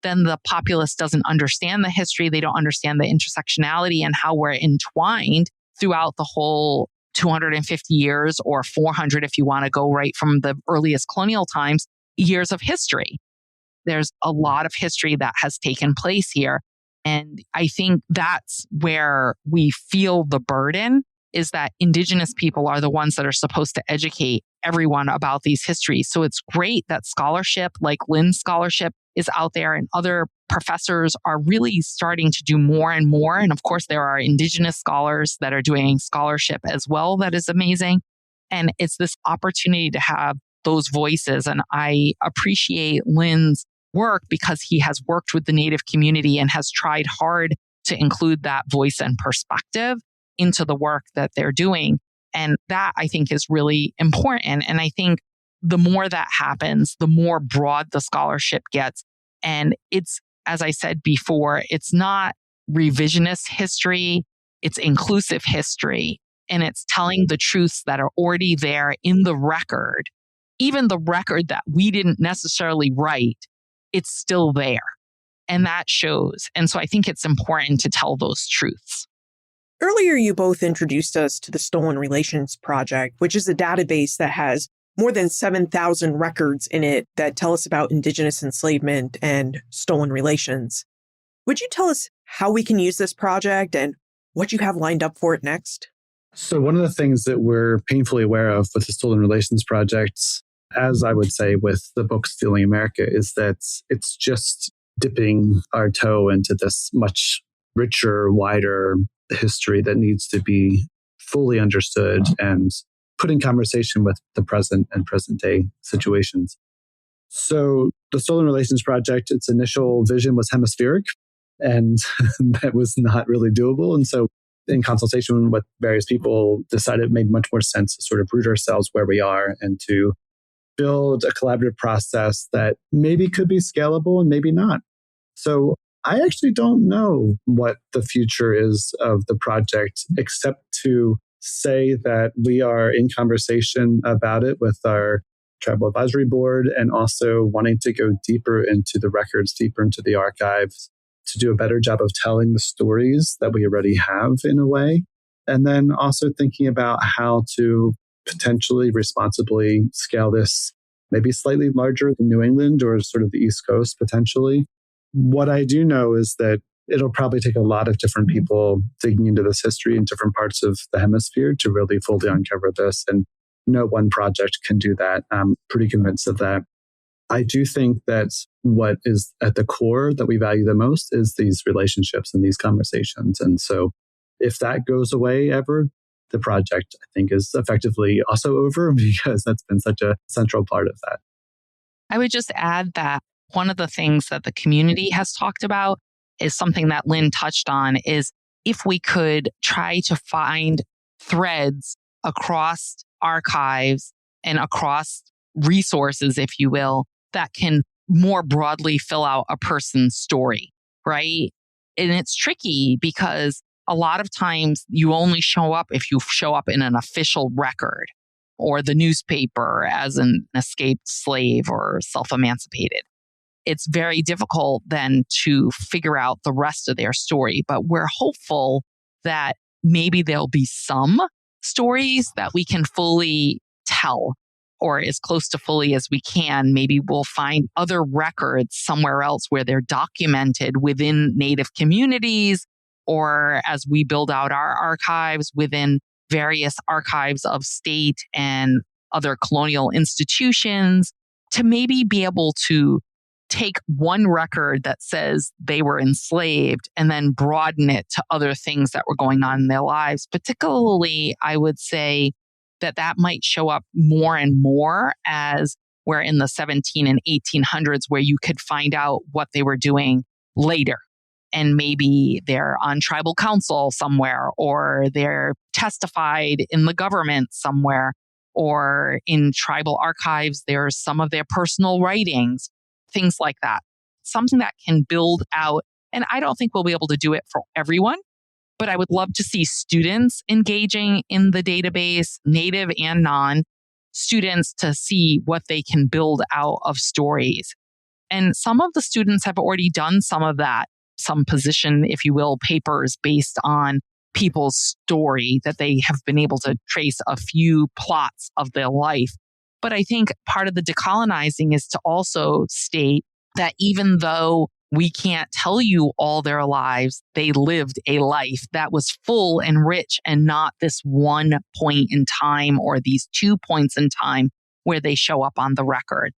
then the populace doesn't understand the history. They don't understand the intersectionality and how we're entwined throughout the whole 250 years, or 400 if you want to go right from the earliest colonial times, years of history. There's a lot of history that has taken place here. And I think that's where we feel the burden, is that Indigenous people are the ones that are supposed to educate everyone about these histories. So it's great that scholarship like Lynn's scholarship is out there, and other professors are really starting to do more and more. And of course, there are Indigenous scholars that are doing scholarship as well. That is amazing. And it's this opportunity to have those voices. And I appreciate Lynn's work because he has worked with the Native community and has tried hard to include that voice and perspective into the work that they're doing. And that, I think, is really important. And I think the more that happens, the more broad the scholarship gets. And it's, as I said before, it's not revisionist history, it's inclusive history. And it's telling the truths that are already there in the record. Even the record that we didn't necessarily write, it's still there. And that shows. And so I think it's important to tell those truths. Earlier, you both introduced us to the Stolen Relations Project, which is a database that has more than 7,000 records in it that tell us about Indigenous enslavement and stolen relations. Would you tell us how we can use this project and what you have lined up for it next? So one of the things that we're painfully aware of with the Stolen Relations Project, as I would say with the book Stealing America, is that it's just dipping our toe into this much richer, wider history that needs to be fully understood and put in conversation with the present and present day situations. So the Stolen Relations Project, its initial vision was hemispheric, and that was not really doable. And so in consultation with various people, decided it made much more sense to sort of root ourselves where we are and to build a collaborative process that maybe could be scalable and maybe not. So I actually don't know what the future is of the project, except to say that we are in conversation about it with our Tribal Advisory Board, and also wanting to go deeper into the records, deeper into the archives, to do a better job of telling the stories that we already have in a way. And then also thinking about how to potentially responsibly scale this, maybe slightly larger than New England or sort of the East Coast potentially. What I do know is that it'll probably take a lot of different people digging into this history in different parts of the hemisphere to really fully uncover this. And no one project can do that. I'm pretty convinced of that. I do think that what is at the core that we value the most is these relationships and these conversations. And so if that goes away ever, the project, I think, is effectively also over, because that's been such a central part of that. I would just add that one of the things that the community has talked about is something that Lynn touched on, is if we could try to find threads across archives and across resources, if you will, that can more broadly fill out a person's story, right? And it's tricky because a lot of times you only show up if you show up in an official record or the newspaper as an escaped slave or self-emancipated. It's very difficult then to figure out the rest of their story. But we're hopeful that maybe there'll be some stories that we can fully tell, or as close to fully as we can. Maybe we'll find other records somewhere else where they're documented within Native communities, or as we build out our archives within various archives of state and other colonial institutions, to maybe be able to take one record that says they were enslaved and then broaden it to other things that were going on in their lives. Particularly, I would say that that might show up more and more as we're in the 17 and 1800s, where you could find out what they were doing later. And maybe they're on tribal council somewhere, or they're testified in the government somewhere, or in tribal archives, there's some of their personal writings, things like that. Something that can build out. And I don't think we'll be able to do it for everyone, but I would love to see students engaging in the database, native and non, students to see what they can build out of stories. And some of the students have already done some of that, some position, if you will, papers based on people's story that they have been able to trace a few plots of their life. But I think part of the decolonizing is to also state that even though we can't tell you all their lives, they lived a life that was full and rich and not this one point in time or these 2 points in time where they show up on the record.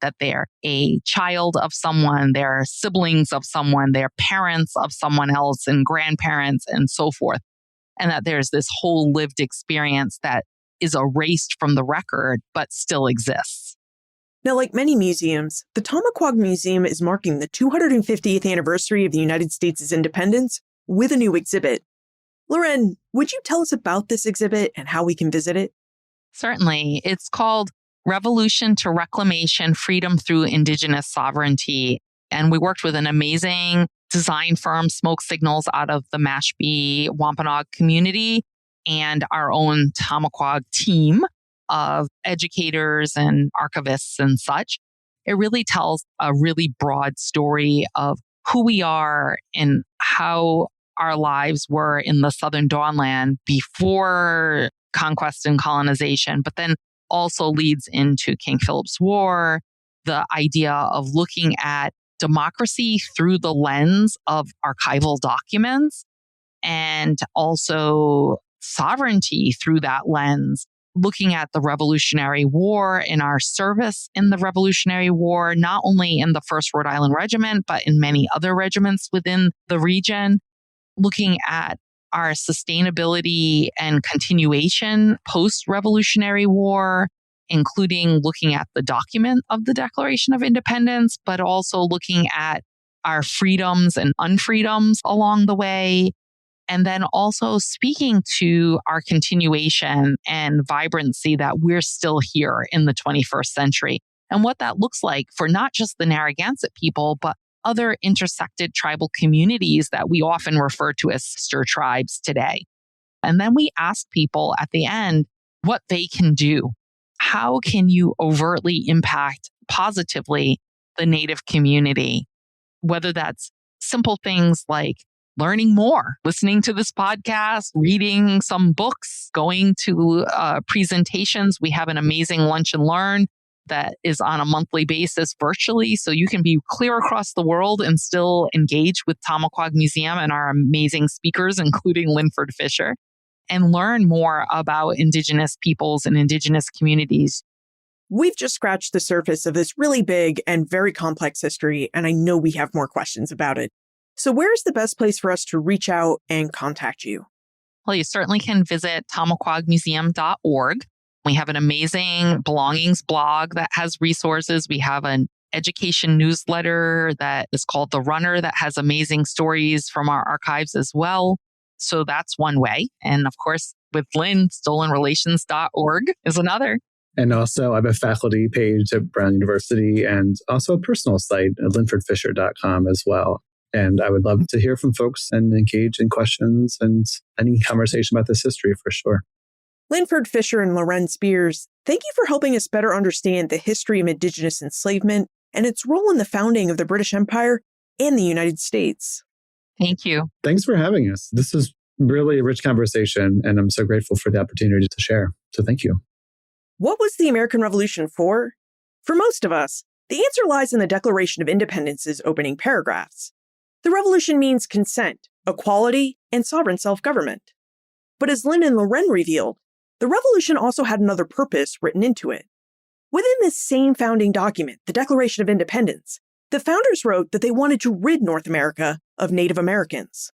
That they're a child of someone, they're siblings of someone, they're parents of someone else and grandparents and so forth. And that there's this whole lived experience that is erased from the record, but still exists. Now, like many museums, the Tamaquag Museum is marking the 250th anniversary of the United States' independence with a new exhibit. Loren, would you tell us about this exhibit and how we can visit it? Certainly. It's called Revolution to Reclamation, Freedom Through Indigenous Sovereignty. And we worked with an amazing design firm, Smoke Signals, out of the Mashpee Wampanoag community, and our own Tamaquag team of educators and archivists and such. It really tells a really broad story of who we are and how our lives were in the Southern Dawnland before conquest and colonization, but then also leads into King Philip's War, the idea of looking at democracy through the lens of archival documents, and also sovereignty through that lens, looking at the Revolutionary War and our service in the Revolutionary War, not only in the 1st Rhode Island Regiment, but in many other regiments within the region, looking at our sustainability and continuation post-Revolutionary War, including looking at the document of the Declaration of Independence, but also looking at our freedoms and unfreedoms along the way. And then also speaking to our continuation and vibrancy that we're still here in the 21st century and what that looks like for not just the Narragansett people, but other intersected tribal communities that we often refer to as sister tribes today. And then we ask people at the end what they can do. How can you overtly impact positively the Native community? Whether that's simple things like learning more, listening to this podcast, reading some books, going to presentations. We have an amazing lunch and learn that is on a monthly basis virtually. So you can be clear across the world and still engage with Tamaquag Museum and our amazing speakers, including Linford Fisher, and learn more about Indigenous peoples and Indigenous communities. We've just scratched the surface of this really big and very complex history, and I know we have more questions about it. So where's the best place for us to reach out and contact you? Well, you certainly can visit tamaquagmuseum.org. We have an amazing belongings blog that has resources. We have an education newsletter that is called The Runner that has amazing stories from our archives as well. So that's one way. And of course, with Lynn, stolenrelations.org is another. And also I have a faculty page at Brown University and also a personal site at linfordfisher.com as well. And I would love to hear from folks and engage in questions and any conversation about this history for sure. Linford Fisher and Loren Spears, thank you for helping us better understand the history of Indigenous enslavement and its role in the founding of the British Empire and the United States. Thank you. Thanks for having us. This is really a rich conversation, and I'm so grateful for the opportunity to share. So thank you. What was the American Revolution for? For most of us, the answer lies in the Declaration of Independence's opening paragraphs. The revolution means consent, equality, and sovereign self-government. But as Lynn and Loren revealed, the revolution also had another purpose written into it. Within this same founding document, the Declaration of Independence, the founders wrote that they wanted to rid North America of Native Americans.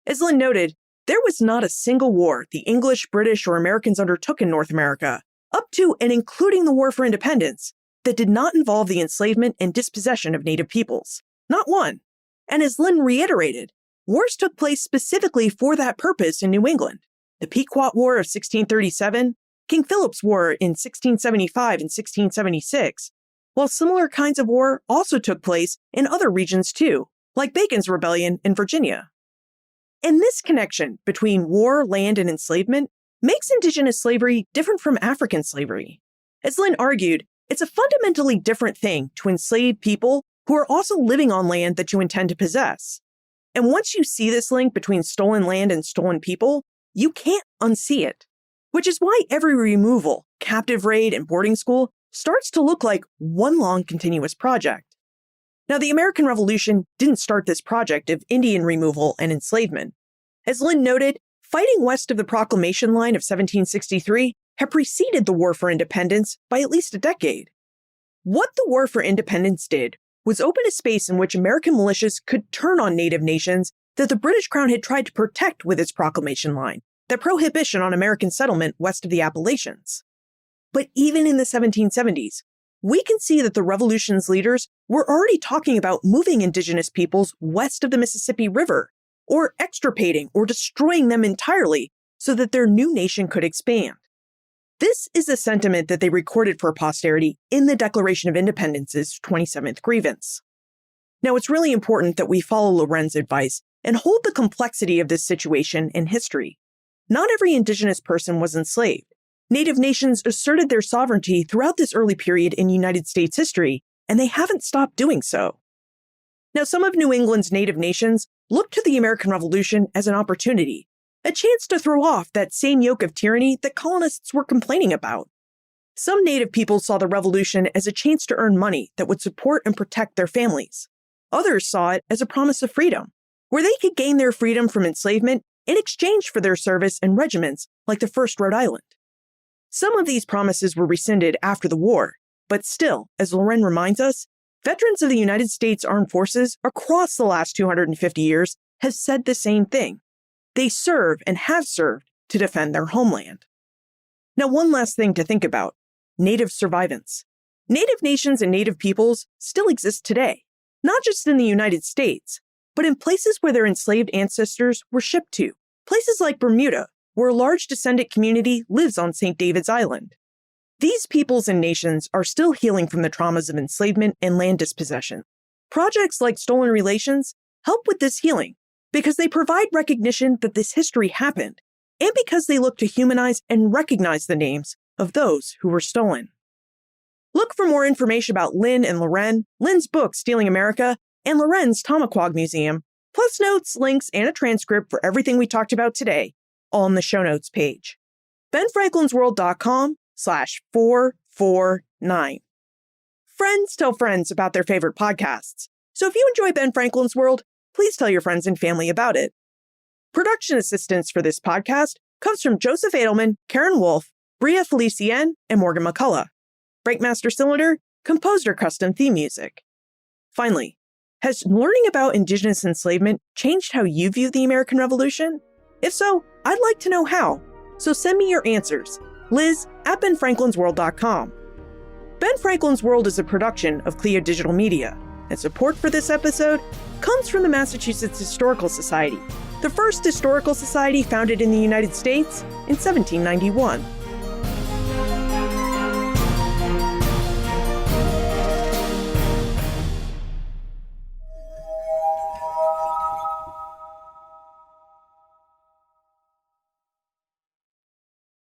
As Lynn noted, there was not a single war the English, British, or Americans undertook in North America, up to and including the War for Independence, that did not involve the enslavement and dispossession of Native peoples. Not one. And as Lynn reiterated, wars took place specifically for that purpose in New England. The Pequot War of 1637, King Philip's War in 1675 and 1676, while similar kinds of war also took place in other regions too, like Bacon's Rebellion in Virginia. And this connection between war, land, and enslavement makes Indigenous slavery different from African slavery. As Lynn argued, it's a fundamentally different thing to enslave people who are also living on land that you intend to possess. And once you see this link between stolen land and stolen people, you can't unsee it. Which is why every removal, captive raid, and boarding school starts to look like one long continuous project. Now, the American Revolution didn't start this project of Indian removal and enslavement. As Lynn noted, fighting west of the Proclamation Line of 1763 had preceded the War for Independence by at least a decade. What the War for Independence did was open a space in which American militias could turn on Native nations that the British Crown had tried to protect with its Proclamation Line, the prohibition on American settlement west of the Appalachians. But even in the 1770s, we can see that the Revolution's leaders were already talking about moving Indigenous peoples west of the Mississippi River, or extirpating or destroying them entirely so that their new nation could expand. This is a sentiment that they recorded for posterity in the Declaration of Independence's 27th Grievance. Now, it's really important that we follow Loren's advice and hold the complexity of this situation in history. Not every Indigenous person was enslaved. Native nations asserted their sovereignty throughout this early period in United States history, and they haven't stopped doing so. Now, some of New England's Native nations looked to the American Revolution as an opportunity, a chance to throw off that same yoke of tyranny that colonists were complaining about. Some Native people saw the Revolution as a chance to earn money that would support and protect their families. Others saw it as a promise of freedom, where they could gain their freedom from enslavement in exchange for their service in regiments like the 1st Rhode Island. Some of these promises were rescinded after the war, but still, as Loren reminds us, veterans of the United States Armed Forces across the last 250 years have said the same thing. They serve and have served to defend their homeland. Now, one last thing to think about: Native survivance. Native nations and Native peoples still exist today, not just in the United States, but in places where their enslaved ancestors were shipped to, places like Bermuda, where a large descendant community lives on St. David's Island. These peoples and nations are still healing from the traumas of enslavement and land dispossession. Projects like Stolen Relations help with this healing because they provide recognition that this history happened, and because they look to humanize and recognize the names of those who were stolen. Look for more information about Lynn and Loren, Lynn's book, Stealing America, and Loren's Tamaquag Museum, plus notes, links, and a transcript for everything we talked about today, all in the show notes page. benfranklinsworld.com/449. Friends tell friends about their favorite podcasts. So if you enjoy Ben Franklin's World, please tell your friends and family about it. Production assistance for this podcast comes from Joseph Edelman, Karen Wolf, Bria Felicien, and Morgan McCullough. Breakmaster Cylinder composed our custom theme music. Finally, has learning about Indigenous enslavement changed how you view the American Revolution? If so, I'd like to know how. So send me your answers. Liz@benfranklinsworld.com. Ben Franklin's World is a production of Clio Digital Media, and support for this episode comes from the Massachusetts Historical Society, the first historical society founded in the United States in 1791.